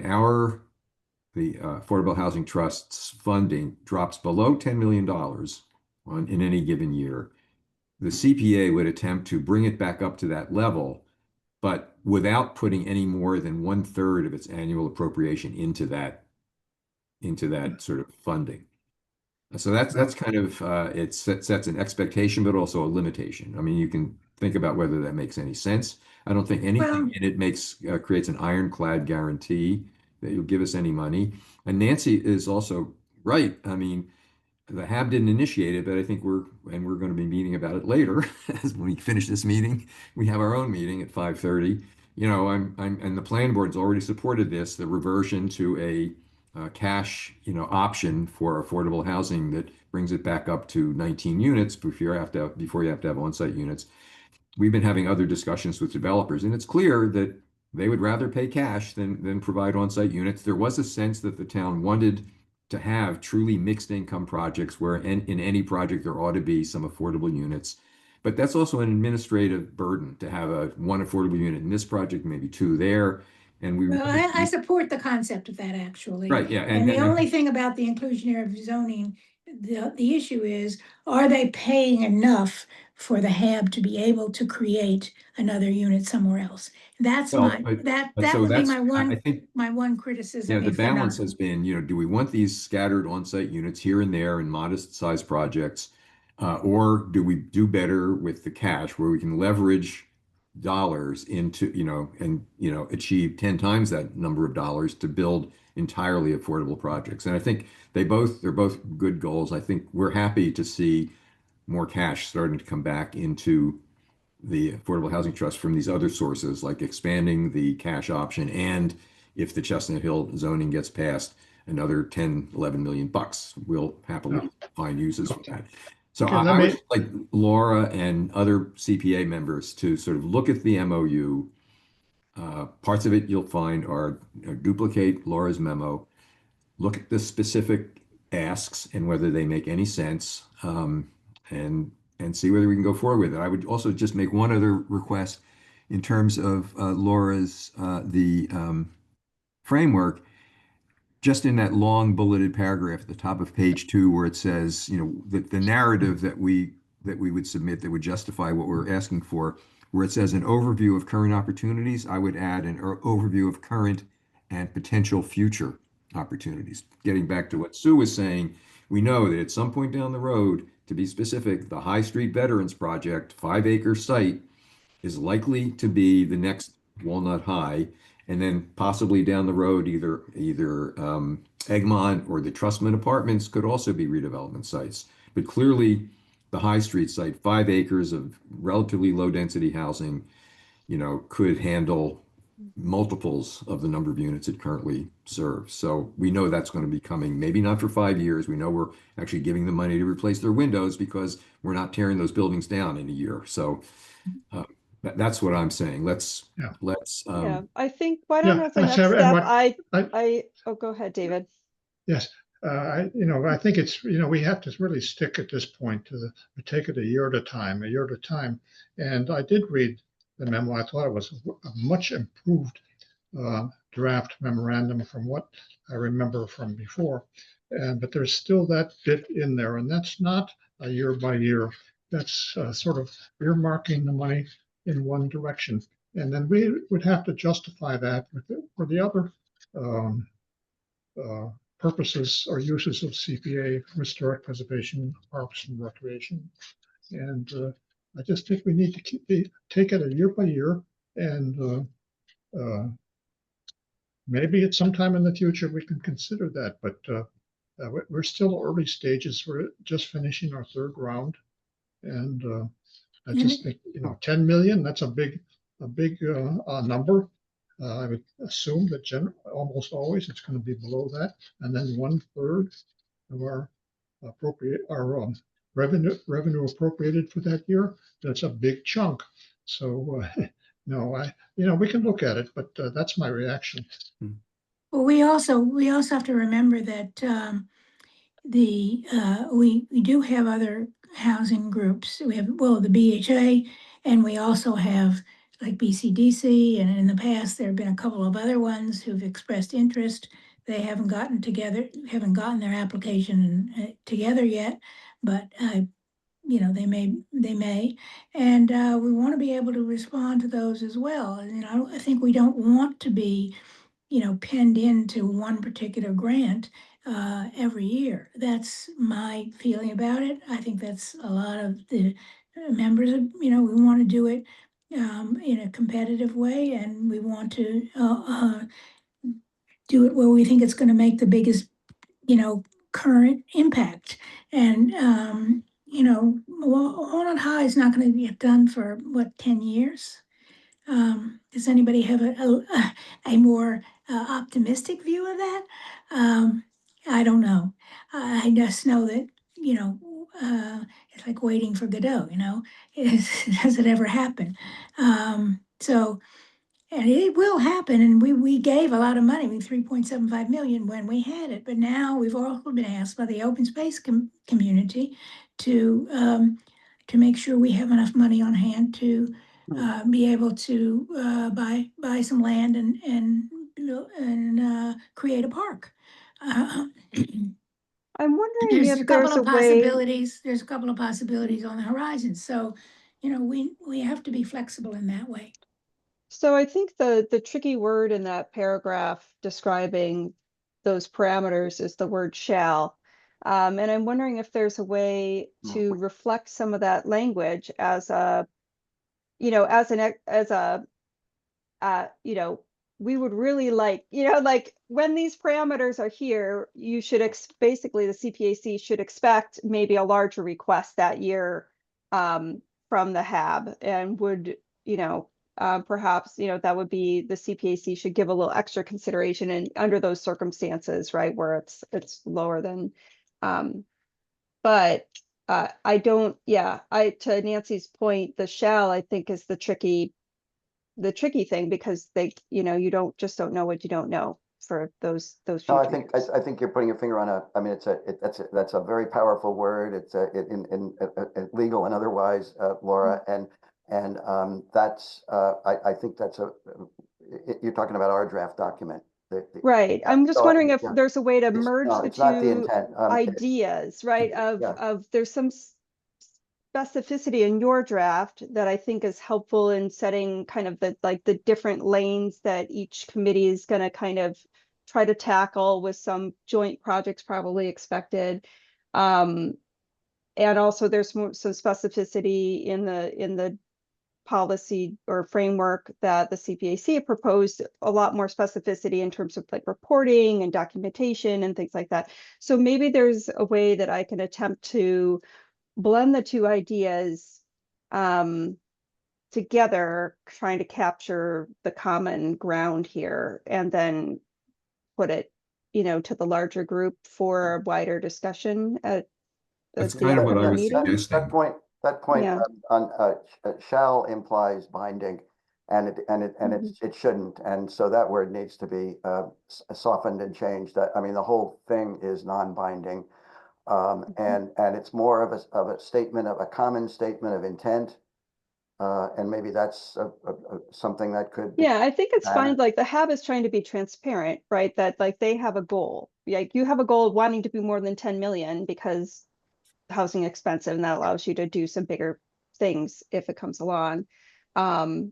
the Affordable Housing Trust's funding drops below $10 million in any given year, the CPA would attempt to bring it back up to that level, but without putting any more than 1/3 of its annual appropriation into that sort of funding. So that's kind of it sets an expectation, but also a limitation. I mean, you can think about whether that makes any sense. I don't think anything Well, in it creates an ironclad guarantee that you'll give us any money. And Nancy is also right. I mean, the HAB didn't initiate it, but I think we're going to be meeting about it later. As when we finish this meeting, we have our own meeting at 5:30. And the planning board's already supported this, the reversion to a cash, option for affordable housing that brings it back up to 19 units before you have to have on-site units. We've been having other discussions with developers, and it's clear that they would rather pay cash than provide on-site units. There was a sense that the town wanted to have truly mixed income projects where in any project there ought to be some affordable units. But that's also an administrative burden to have one affordable unit in this project, maybe two there. And we well, really, I support the concept of that actually. right, yeah. And the only thing about the inclusionary zoning, the issue is, are they paying enough for the HAB to be able to create another unit somewhere else? That's well, that so would be that's, I think, my one yeah, criticism the if they're balance not. has been, do we want these scattered on-site units here and there in modest sized projects? Or do we do better with the cash where we can leverage dollars into, and, achieve 10 times that number of dollars to build entirely affordable projects? And I think they're both good goals. I think we're happy to see more cash starting to come back into the Affordable Housing Trust from these other sources, like expanding the cash option, and if the Chestnut Hill zoning gets passed, another 10, 11 million bucks. We'll happily find uses for that. So Okay, I would like Laura and other CPA members to sort of look at the MOU, Parts of it you'll find are duplicate Laura's memo, look at the specific asks and whether they make any sense, and see whether we can go forward with it. I would also just make one other request in terms of Laura's the framework. Just in that long bulleted paragraph at the top of page 2, where it says, you know, the narrative that we would submit that would justify what we're asking for, where it says an overview of current opportunities, I would add an overview of current and potential future opportunities. Getting back to what Sue was saying, we know that at some point down the road, to be specific, the High Street Veterans Project 5-acre site is likely to be the next Walnut High, and then possibly down the road, either Egmont or the Trustman Apartments could also be redevelopment sites. But clearly, the High Street site, 5 acres of relatively low density housing, you know, could handle multiples of the number of units it currently serves. So we know that's going to be coming, maybe not for 5 years. We know we're actually giving them money to replace their windows because we're not tearing those buildings down in a year. So that's what I'm saying. Let's Yeah. Yeah, I think, why don't, Yeah, as a and next so- and step, I- oh, go ahead, David. Yes, I think it's, we have to really stick at this point to take it a year at a time, And I did read the memo. I thought it was a much improved draft memorandum from what I remember from before. But there's still that bit in there, and that's not a year by year. That's sort of earmarking the money in one direction. And then we would have to justify that for the other purposes or uses of CPA, historic preservation, parks and recreation. And I just think we need to take it a year by year, and maybe at some time in the future we can consider that. But we're still early stages. We're just finishing our third round, and I just think 10 million. That's a big number. I would assume that almost always it's going to be below that, and then 1/3 of our revenue appropriated for that year. That's a big chunk. So no, we can look at it, but that's my reaction. Well, we also have to remember that we do have other housing groups. We have, well, the BHA, and we also have like BCDC, and in the past, there have been a couple of other ones who've expressed interest. They haven't gotten their application together yet, but they may, and we want to be able to respond to those as well. And I think we don't want to be pinned into one particular grant every year. That's my feeling about it. I think that's a lot of the members of, we want to do it in a competitive way, and we want to do it where we think it's going to make the biggest, current impact. And, Walnut High is not going to get done for 10 years? Does anybody have a more optimistic view of that? I don't know. I just know that, it's like waiting for Godot, does it ever happen? And it will happen, and we gave a lot of money, 3.75 million when we had it, but now we've also been asked by the open space community to make sure we have enough money on hand to be able to buy some land and create a park. I'm wondering There's if a couple there's of a way, possibilities. There's a couple of possibilities on the horizon. So, we have to be flexible in that way. so I think the tricky word in that paragraph describing those parameters is the word shall. And I'm wondering if there's a way to reflect some of that language as a, we would really like, like when these parameters are here, you should basically the CPAC should expect maybe a larger request that year from the HAB, and would, perhaps, that would be the CPAC should give a little extra consideration and under those circumstances, right, where it's lower than, but I don't, to Nancy's point, the shall I think is the tricky the tricky thing, because they, you don't know what you don't know for those No, future years. I think you're putting your finger on I mean, that's a very powerful word. It's in legal and otherwise, Laura, and that's, I think that's you're talking about our draft document. Right. I'm just So, wondering if yeah, there's a way to merge no, the it's not the two intent. ideas, right? Yeah. Of there's some specificity in your draft that I think is helpful in setting kind of the different lanes that each committee is going to kind of try to tackle, with some joint projects probably expected. And also there's some specificity in the policy or framework that the CPAC have proposed, a lot more specificity in terms of like reporting and documentation and things like that. So maybe there's a way that I can attempt to blend the two ideas together, trying to capture the common ground here, and then put it, to the larger group for a wider discussion at That's the kind of what I upcoming was meeting. suggesting. That point Yeah. on shall implies binding, and it shouldn't, and so that word needs to be softened and changed. I mean, the whole thing is non-binding, and it's more of a statement, of a common statement of intent, and maybe that's something that could. Yeah, I think it's fine. Like the HAB is trying to be transparent, right? That like they have a goal. Like you have a goal of wanting to be more than 10 million because housing expensive, and that allows you to do some bigger things if it comes along. And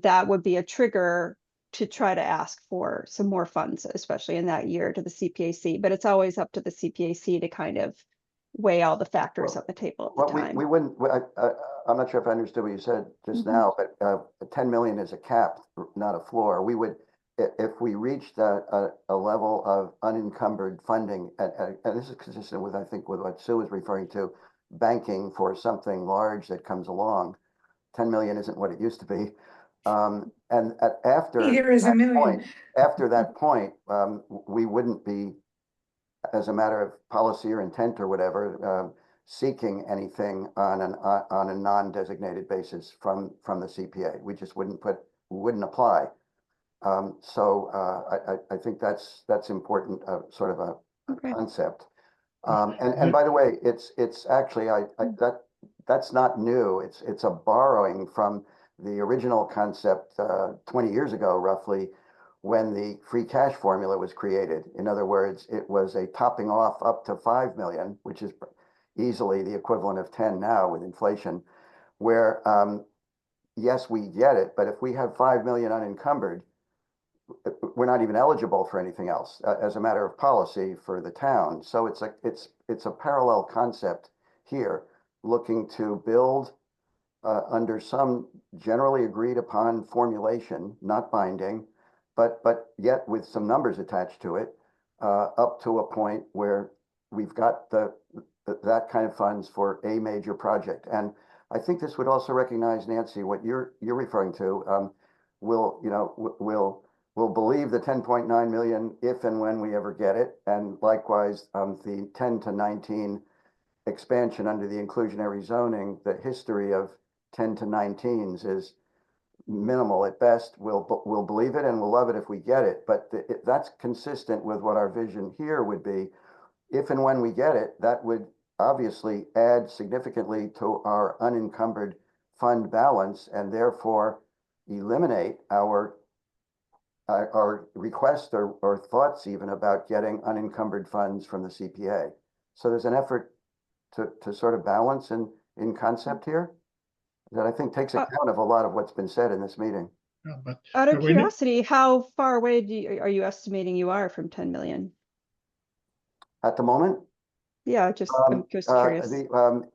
that would be a trigger to try to ask for some more funds, especially in that year, to the CPAC. But it's always up to the CPAC to kind of weigh all the factors on the table at the Well, time. we wouldn't, I'm not sure if I understood what you said just now, but 10 million is a cap, not a floor. We would, if we reached a level of unencumbered funding, and this is consistent with, I think, with what Sue was referring to, banking for something large that comes along. 10 million isn't what it used to be. And after Neither is a that million. point, after that point, we wouldn't be, as a matter of policy or intent or whatever, seeking anything on a non-designated basis from the CPA. We just wouldn't apply. So I think that's important, sort of a concept. And by the way, it's actually that's not new. It's a borrowing from the original concept 20 years ago, roughly, when the free cash formula was created. In other words, it was a topping off up to 5 million, which is easily the equivalent of 10 now with inflation, where yes, we get it, but if we have 5 million unencumbered, we're not even eligible for anything else as a matter of policy for the town. So it's a parallel concept here, looking to build under some generally agreed upon formulation, not binding, but yet with some numbers attached to it, up to a point where we've got that kind of funds for a major project. And I think this would also recognize, Nancy, what you're referring to. We'll believe the 10.9 million if and when we ever get it, and likewise the 10 to 19 expansion under the inclusionary zoning. The history of 10 to 19s is minimal at best. We'll believe it and we'll love it if we get it, but that's consistent with what our vision here would be. If and when we get it, that would obviously add significantly to our unencumbered fund balance, and therefore eliminate our request or thoughts even about getting unencumbered funds from the CPA. So there's an effort to sort of balance in concept here that I think takes account of a lot of what's been said in this meeting. Yeah, Out of we need- curiosity, how far away are you estimating you are from 10 million? At the moment, Yeah, I'm just curious.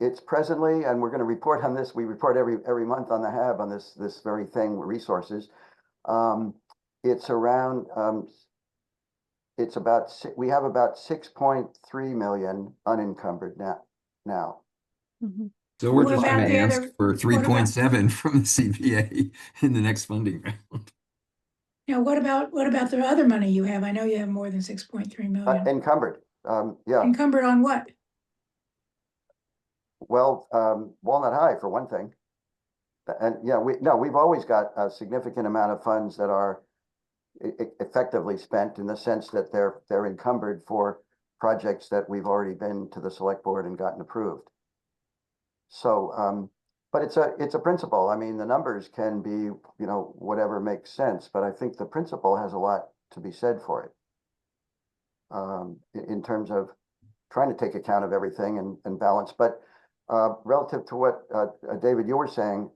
it's presently, and we're going to report on this. We report every month on the HAB on this very thing, resources. It's around. It's about we have about 6.3 million unencumbered now. Mm-hmm. So we're What just about going to the ask other- for what 3.7 from the CPA in the next funding round. Now, what about the other money you have? I know you have more than 6.3 million. Encumbered. Yeah. Encumbered on what? Well, Walnut High for one thing. And yeah, we've always got a significant amount of funds that are effectively spent in the sense that they're encumbered for projects that we've already been to the select board and gotten approved. So, but it's a principle. I mean, the numbers can be, you know, whatever makes sense, but I think the principle has a lot to be said for it. In terms of trying to take account of everything and balance. But relative to what David, you were saying,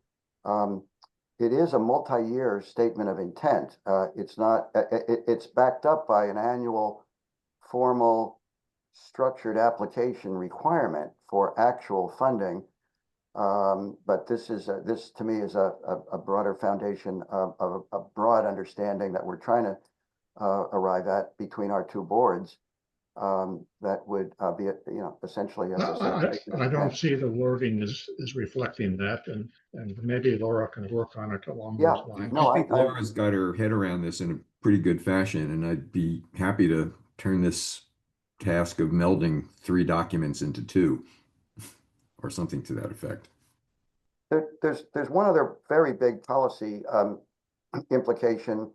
it is a multi-year statement of intent. It's not, it's backed up by an annual formal structured application requirement for actual funding. But this to me is a broader foundation of a broad understanding that we're trying to arrive at between our two boards. That would be, you know, essentially, as I said, I don't see the wording is reflecting that, and maybe Laura can work on it along Yeah, those lines. no, I think Laura's got her head around this in a pretty good fashion, and I'd be happy to turn this task of melding 3 documents into 2 or something to that effect. there's one other very big policy implication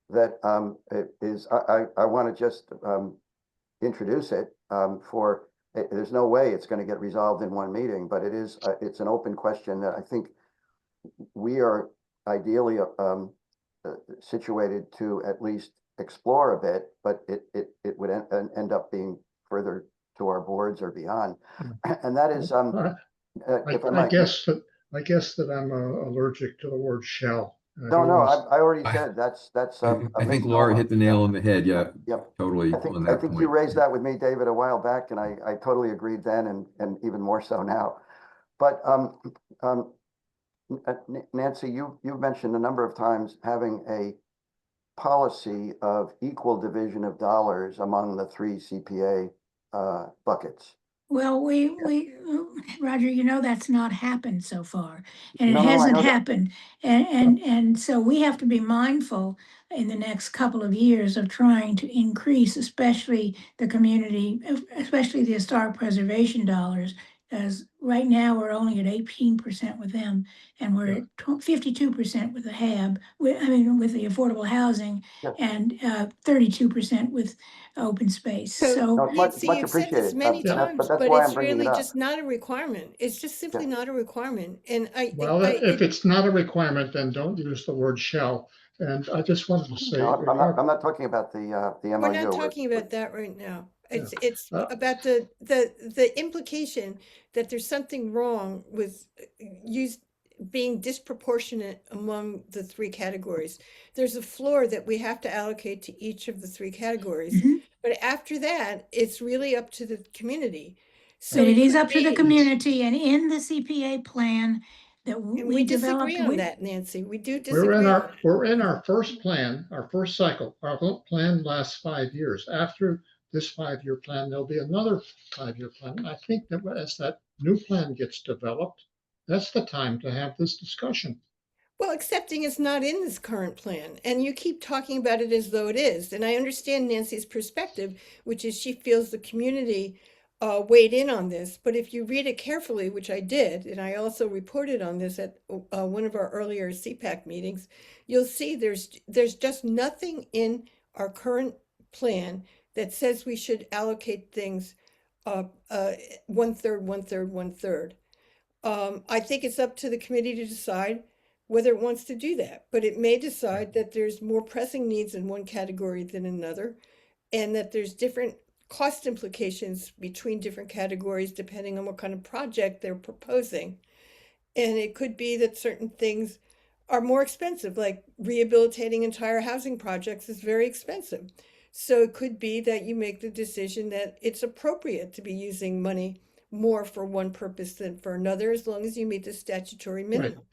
that is I want to just introduce it for. There's no way it's going to get resolved in one meeting, but it's an open question that I think we are ideally situated to at least explore a bit, but it would end up being further to our boards or beyond, and that is if I I might. guess that I'm allergic to the word shall. No, I already said that's I think Laura hit the nail on the head. Yeah, Yep. totally on that I think point. you raised that with me, David, a while back, and I totally agreed then, and even more so now. But Nancy, you've mentioned a number of times having a policy of equal division of dollars among the 3 CPA buckets. Well, Roger, you know, that's not happened so far, and it No, I hasn't know that. happened. And so we have to be mindful in the next couple of years of trying to increase, especially the community, especially the historic preservation dollars. As right now, we're only at 18% with them, and we're at 52% with the HAB, with the affordable housing, Yeah. and 32% with open space. So So No, it's Nancy, much you've said this appreciated. many Yeah. times, But that's but why I'm it's bringing it really up. just not a requirement. It's just simply not a requirement. And Well, if it's not a requirement, then don't use the word shall. And I just wanted to say, No, I'm not talking about the MOU. we're not talking about that right now. It's Uh, about the implication that there's something wrong with being disproportionate among the 3 categories. There's a floor that we have to allocate to each of the 3 categories. Mhm. But after that, it's really up to the community. So But it is could up to the be- community, and in the CPA plan that And we we developed. disagree on that, Nancy. We do We're disagree on that. we're in our first plan, our first cycle. Our whole plan lasts 5 years. After this 5-year plan, there'll be another 5-year plan. And I think that as that new plan gets developed, that's the time to have this discussion. Well, accepting it's not in this current plan, and you keep talking about it as though it is. And I understand Nancy's perspective, which is she feels the community weighed in on this. But if you read it carefully, which I did, and I also reported on this at one of our earlier CPAC meetings, you'll see there's just nothing in our current plan that says we should allocate things 1/3, 1/3, 1/3. I think it's up to the committee to decide whether it wants to do that, but it may decide that there's more pressing needs in one category than another, and that there's different cost implications between different categories depending on what kind of project they're proposing. And it could be that certain things are more expensive, like rehabilitating entire housing projects is very expensive. So it could be that you make the decision that it's appropriate to be using money more for one purpose than for another, as long as you meet the statutory minimum.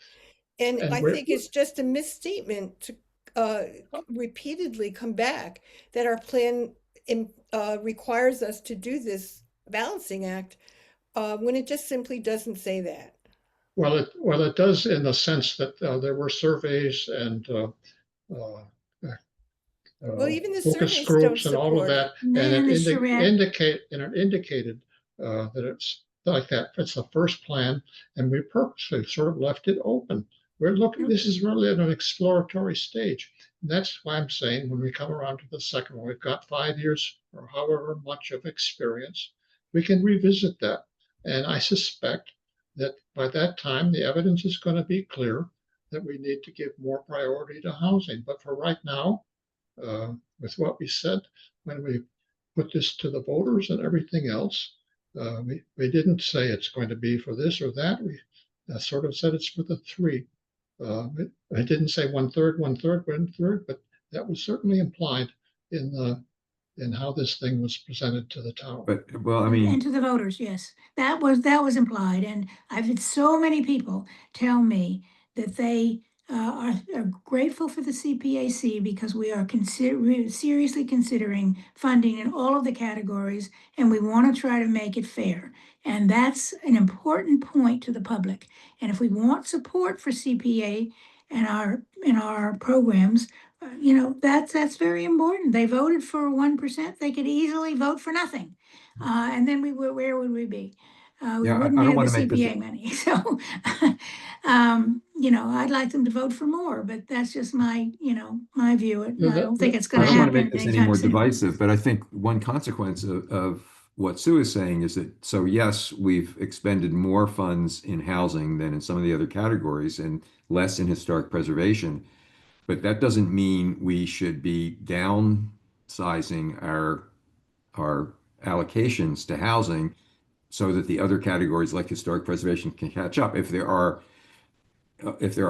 And And I think it's just a misstatement to repeatedly come back that our plan requires us to do this balancing act when it just simply doesn't say that. Well, it does in the sense that there were surveys and Well, even the focus surveys don't groups and all of support that, it. and And the it charrette. indicated that it's like that. It's the first plan, and we purposely sort of left it open. We're looking, this is really at an exploratory stage. And that's why I'm saying when we come around to the second one, we've got 5 years or however much of experience, we can revisit that. And I suspect that by that time, the evidence is going to be clear that we need to give more priority to housing. But for right now, with what we said when we put this to the voters and everything else, we didn't say it's going to be for this or that. We sort of said it's for the three. I didn't say 1/3, 1/3, 1/3, but that was certainly implied in how this thing was presented to the town. But, well, I And mean, to the voters, yes, that was implied, and I've had so many people tell me that they are grateful for the CPAC because we are seriously considering funding in all of the categories, and we want to try to make it fair. And that's an important point to the public. And if we want support for CPA and our programs, that's very important. They voted for 1%. They could easily vote for nothing. And then where would we be? We Yeah, I wouldn't don't have the wanna make this- CPA money. So, I'd like them to vote for more, but that's just my view. I don't think it's I going to don't want happen to make this any anytime more soon. divisive, but I think one consequence of what Sue is saying is that, so yes, we've expended more funds in housing than in some of the other categories and less in historic preservation. But that doesn't mean we should be downsizing our allocations to housing so that the other categories like historic preservation can catch up. If there are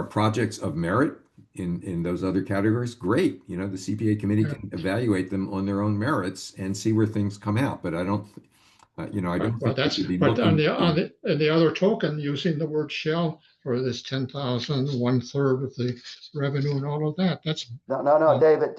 projects of merit in those other categories, great. The CPA committee can evaluate them on their own merits and see where things come out. But I don't Well, think we should be but on looking. the other token, using the word shall for this 10,000, 1/3 of the revenue and all of that, that's. No, David,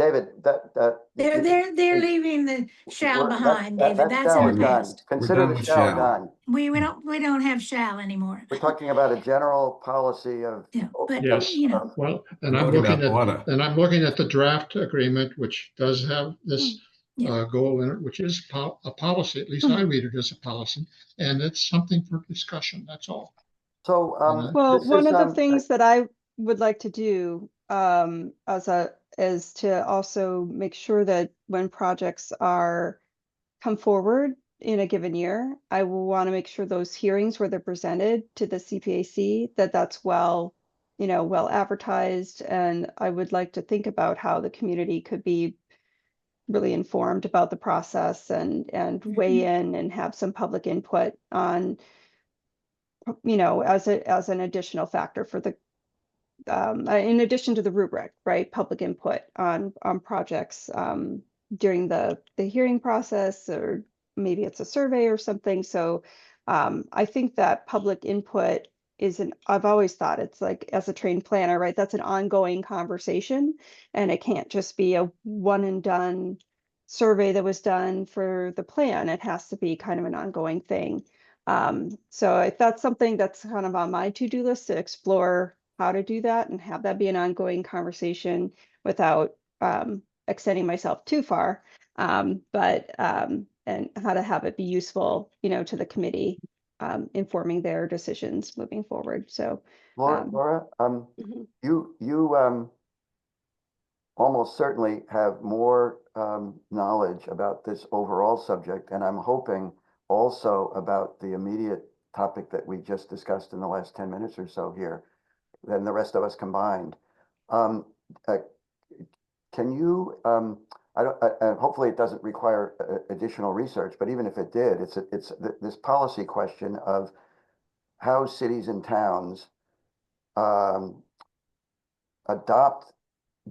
They're leaving the shall we're- behind, that David. That's shall in is the done. past. Consider done the with shall shall. done. We don't have shall anymore. We're talking about a general policy of. Yeah, but Yes. Well, and We're I'm talking looking about at, and I'm looking at the draft agreement, which does have this Yeah. goal in it, which is a policy, at least I read it as a policy, and it's something for discussion, that's all. So, Well, this one is, of the things that I would like to do is to also make sure that when projects come forward in a given year, I will want to make sure those hearings where they're presented to the CPAC, that's well advertised. And I would like to think about how the community could be really informed about the process and weigh in and have some public input on, as an additional factor for the in addition to the rubric, right? Public input on projects during the hearing process, or maybe it's a survey or something. So I think that public input I've always thought it's like, as a trained planner, right? That's an ongoing conversation, and it can't just be a one and done survey that was done for the plan. It has to be kind of an ongoing thing. So if that's something that's kind of on my to-do list, to explore how to do that and have that be an ongoing conversation without extending myself too far. And how to have it be useful, to the committee, informing their decisions moving forward. So Laura, mhm. you almost certainly have more knowledge about this overall subject, and I'm hoping also about the immediate topic that we just discussed in the last 10 minutes or so here than the rest of us combined. Can you, hopefully it doesn't require additional research, but even if it did, it's this policy question of how cities and towns adopt.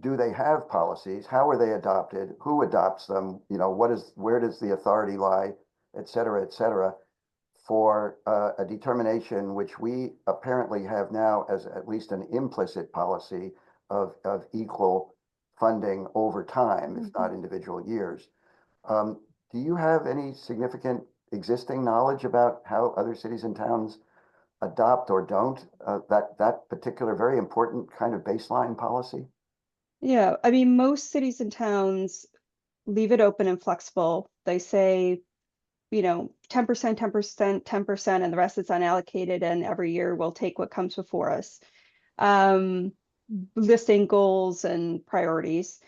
Do they have policies? How are they adopted? Who adopts them? Where does the authority lie, et cetera, for a determination which we apparently have now as at least an implicit policy of equal funding over time, if not individual years. Do you have any significant existing knowledge about how other cities and towns adopt or don't that particular very important kind of baseline policy? Yeah, I mean, most cities and towns leave it open and flexible. They say, 10%, 10%, 10%, and the rest is unallocated, and every year we'll take what comes before us. um, listing goals and priorities.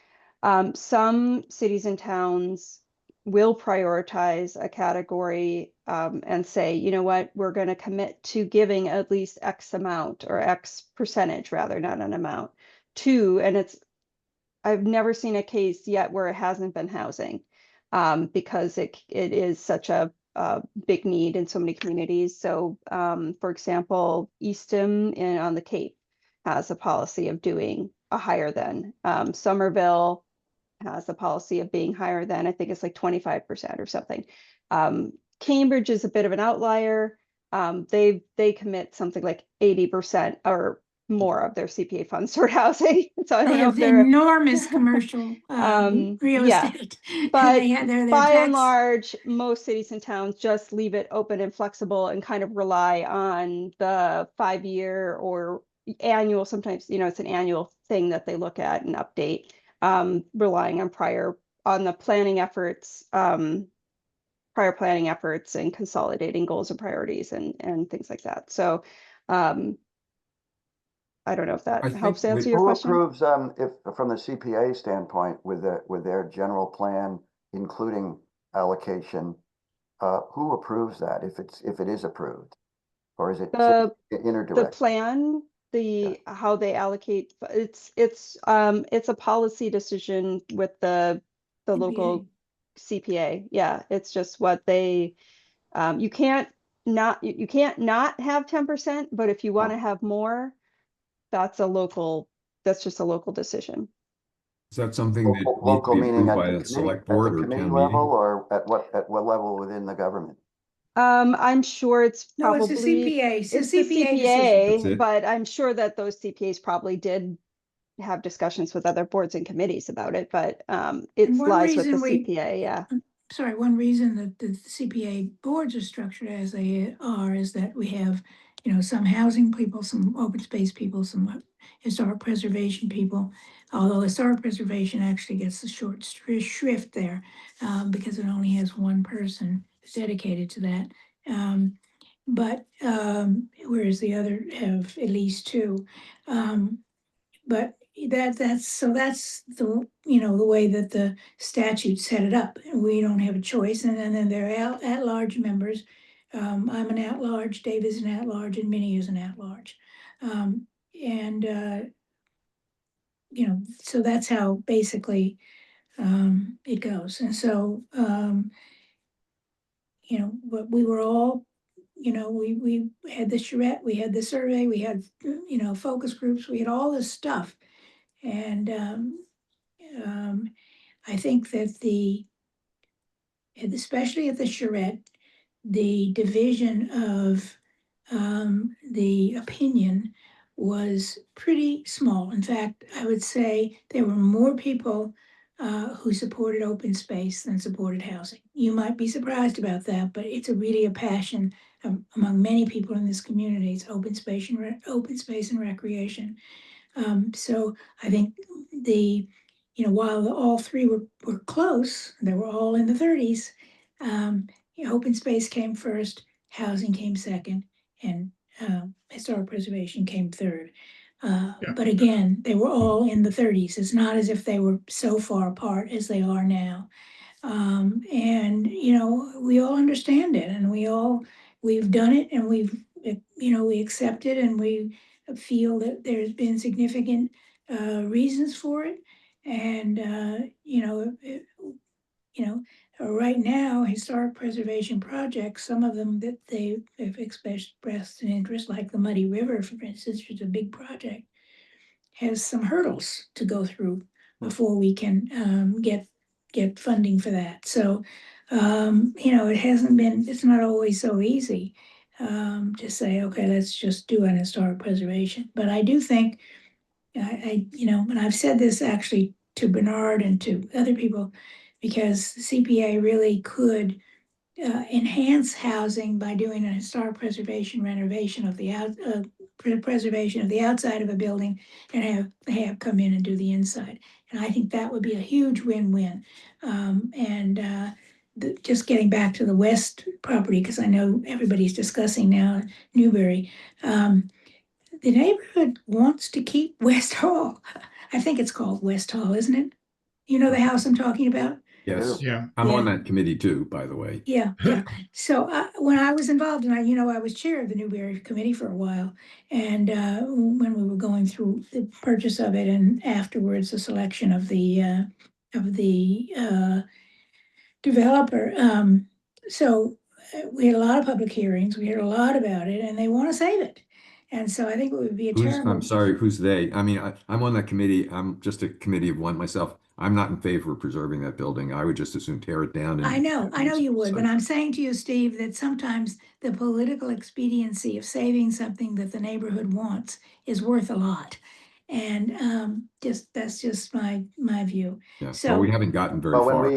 Some cities and towns will prioritize a category and say, you know what, we're going to commit to giving at least X amount or X percentage rather, not an amount to, and I've never seen a case yet where it hasn't been housing because it is such a big need in so many communities. So, for example, Eastham on the Cape has a policy of doing a higher than. Somerville has a policy of being higher than, I think it's like 25% or something. Cambridge is a bit of an outlier. They commit something like 80% or more of their CPA funds toward housing. So I They don't know have if they're enormous commercial real yeah, estate. And but they have their by and tax. large, most cities and towns just leave it open and flexible and kind of rely on the 5-year or annual, sometimes, it's an annual thing that they look at and update, relying on the planning efforts, prior planning efforts and consolidating goals and priorities and things like that. So I don't know if I that think helps answer with, your Who question. approves, if, from the CPA standpoint, with their general plan, including allocation, who approves that if it is approved? Or is it The the interdirect? plan, how they allocate, it's a policy decision with the local CPA. Yeah, it's just what they, you can't you can't not have 10%, but if you want to have more, that's just a local decision. is that something that needs to Local be meaning approved at by the a committee, select board or level town meeting? or at what level within the government? I'm sure it's No, it's the probably, CPA. It's the it's the CPA decision. That's CPA, it? but I'm sure that those CPAs probably did have discussions with other boards and committees about it, but And it one lies with the reason we, CPA, yeah. sorry, one reason that the CPA boards are structured as they are is that we have, some housing people, some open space people, some historic preservation people. Although historic preservation actually gets the short shrift there, because it only has one person who's dedicated to that. Whereas the other have at least two. But that's the way that the statute set it up. We don't have a choice, and then there are at-large members. I'm an at-large, Dave is an at-large, and Minnie is an at-large. And so that's how basically it goes. And so but we were all, we had the charrette, we had the survey, we had focus groups, we had all this stuff. And I think that especially at the charrette, the division of the opinion was pretty small. In fact, I would say there were more people who supported open space than supported housing. You might be surprised about that, but it's really a passion among many people in this community. It's open space and recreation. So I think while all three were close, they were all in the 30s. Open space came first, housing came second, and historic preservation came third. But again, they were all in the 30s. It's not as if they were so far apart as they are now. And we all understand it, and we've done it, and we accept it, and we feel that there's been significant reasons for it. And right now, historic preservation projects, some of them that they have expressed an interest, like the Muddy River, for instance, which is a big project, has some hurdles to go through before we can get funding for that. So, it's not always so easy to say, okay, let's just do an historic preservation. But I do think, and I've said this actually to Bernard and to other people, because the CPA really could enhance housing by doing a historic preservation renovation of the preservation of the outside of a building, and have come in and do the inside. And I think that would be a huge win-win. Just getting back to the West property, because I know everybody's discussing now Newbury. the neighborhood wants to keep West Hall. I think it's called West Hall, isn't it? You know the house I'm talking about? I Yes, do. Yeah. I'm on Yeah. that committee too, by the way. Yeah, yeah. So when I was involved, and I was chair of the Newberry Committee for a while, and when we were going through the purchase of it, and afterwards the selection of the developer. So we had a lot of public hearings. We heard a lot about it, and they want to save it. And so I think it would be a I'm terrible. sorry, who's they? I mean, I'm on that committee. I'm just a committee of one myself. I'm not in favor of preserving that building. I would just as soon tear it down I and. know you would, but I'm saying to you, Steve, that sometimes the political expediency of saving something that the neighborhood wants is worth a lot. And that's just my view. Yeah, well, we So, haven't gotten very Well, when far.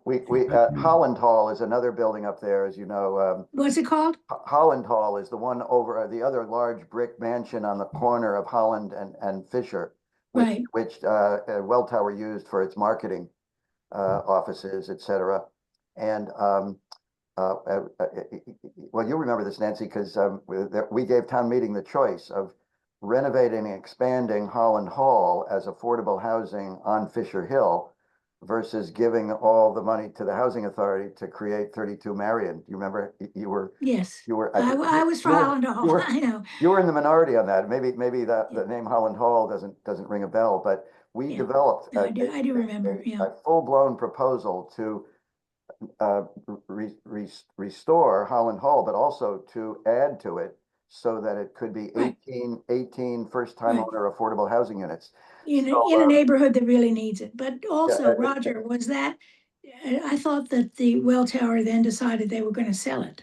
we That committee. Holland Hall is another building up there, as you know. what's it called? Holland Hall is the one over the other large brick mansion on the corner of Holland and Fisher, Right. which Well Tower used for its marketing offices, et cetera. And well, you remember this, Nancy, because we gave town meeting the choice of renovating and expanding Holland Hall as affordable housing on Fisher Hill versus giving all the money to the housing authority to create 32 Marion. You remember Yes. you were I was for Holland Hall. I know. you were in the minority on that. Maybe the name Holland Hall doesn't ring a bell, but we Yeah. developed No, I do remember. Yeah. a full-blown proposal to restore Holland Hall, but also to add to it so that it could be Right. 18 first-time Right. owner affordable housing units. In So, a neighborhood that really needs it. But also, yeah, Roger, was that, I thought that the well tower then decided they were going to sell it.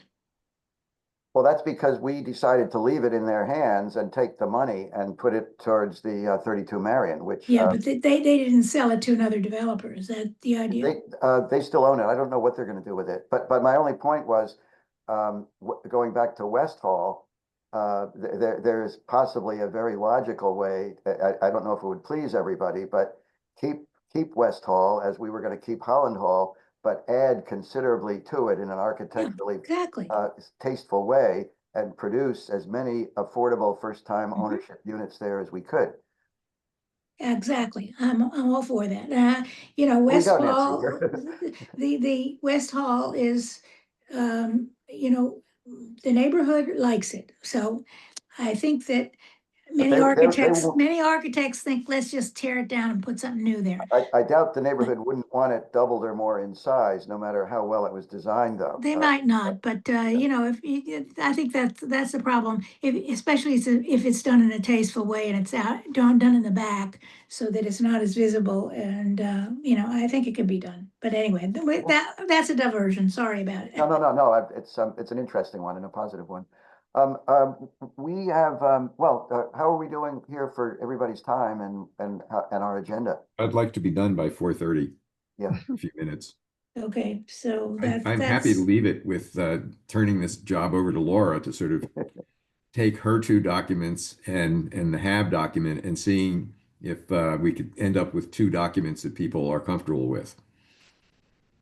well, that's because we decided to leave it in their hands and take the money and put it towards the 32 Marion, which Yeah, but they didn't sell it to another developer. Is that the idea? they still own it. I don't know what they're going to do with it. But my only point was going back to West Hall. There's possibly a very logical way. I don't know if it would please everybody, but keep West Hall as we were going to keep Holland Hall, but add considerably to it in an architecturally Exactly. tasteful way and produce as many affordable first-time ownership units there as we could. Exactly. I'm all for that. We West go, Nancy. Hall, the West Hall is, the neighborhood likes it. So I think that But many architects, won't- many architects think, let's just tear it down and put something new there. I doubt the neighborhood wouldn't want it doubled or more in size, no matter how well it was designed, though. They might not, but I think that's the problem. Especially if it's done in a tasteful way and it's done in the back so that it's not as visible. And I think it could be done. But anyway, that's a diversion. Sorry about it. No. It's an interesting one and a positive one. We have how are we doing here for everybody's time and our agenda? I'd like to be done by 4:30. Yeah. A few minutes. Okay, so I'm happy to leave it with turning this job over to Laura to sort of take her two documents and the HAB document and seeing if we could end up with two documents that people are comfortable with.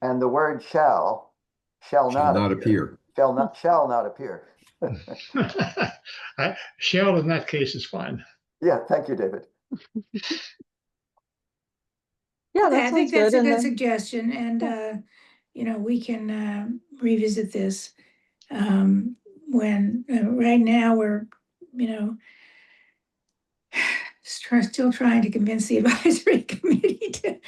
And the word shall not appear. Shall not appear. Shell in that case is fine. Yeah, thank you, David. Yeah, Okay, that I think sounds that's good. a And good then, suggestion, and we can revisit this when right now we're still trying to convince the advisory committee to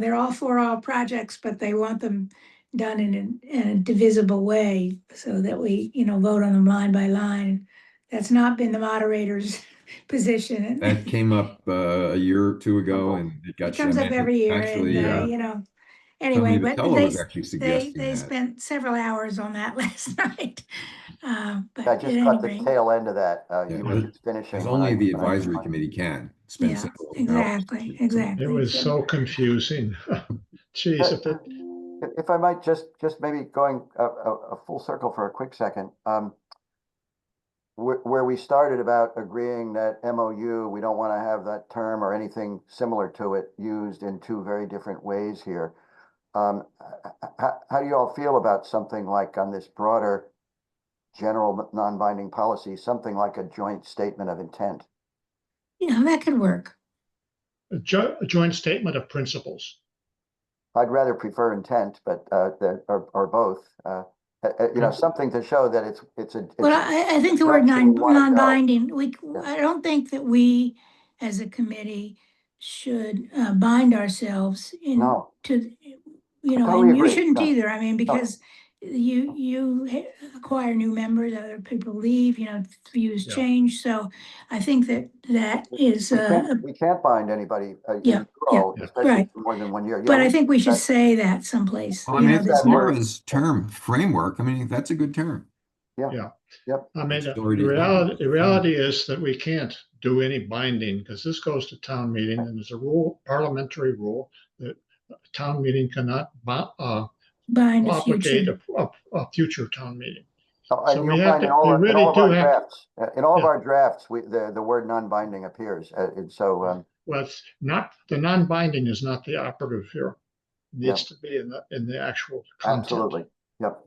they're all for all projects, but they want them done in a divisible way so that we vote on them line by line. That's not been the moderator's position. That came up a year or two ago, and it got It comes up every year, actually. and anyway, Tony but Vitello was actually suggesting they that. spent several hours on that last night. But I just at caught any the rate, tail end of that. Yeah, You were just finishing. As when only the when I advisory joined. committee can spend yeah, several hours. exactly. It was so confusing. Geez, If I might just maybe going a full circle for a quick second, where we started about agreeing that MOU, we don't want to have that term or anything similar to it used in two very different ways here. How do you all feel about something like on this broader general non-binding policy, something like a joint statement of intent. Yeah, that could work. A joint statement of principles. I'd rather prefer intent, but or both. You know, something to show that it's a. Well, I think the word direction we wanna go. non-binding, Yeah. I don't think that we, as a committee, should bind ourselves No. to, you know, Totally and you agree. shouldn't No. either. I mean, because you acquire new members, other people leave, you know, views Yeah. change. So I think that is, We can't bind anybody Yeah, in role, yeah, especially right. for more than 1 year. Yeah, but I we- think we should that- say that someplace, Well, I you mean, know, it's this that more word. of his term framework. I mean, that's a good term. Yep. I mean, It's the already- reality is that we can't do any binding because this goes to town meeting and there's a rule, parliamentary rule that a town meeting cannot bind a obligate future. a future town meeting. Oh, So and we you'll have find to, in all, we in really all of do our have, drafts, in all of Yeah. our drafts, the word non-binding appears. And so, well, it's not, the non-binding is not the operative here. It Yeah. needs to be in the actual content. absolutely. Yep.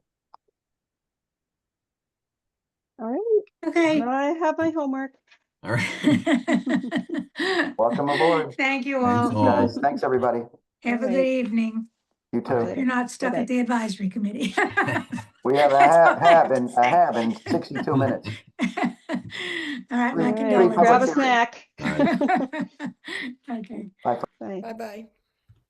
All right, Okay. I have my homework. All right. Welcome aboard. Thank you Thanks all. all. Guys, thanks, everybody. Have a All good right. evening. You Talk too. later. You're not stuck Bye-bye. at the advisory committee. We have a have in 62 minutes. All right, my All right, Free public grab a condolences. hearing. snack. All right. Okay. Bye. Bye-bye.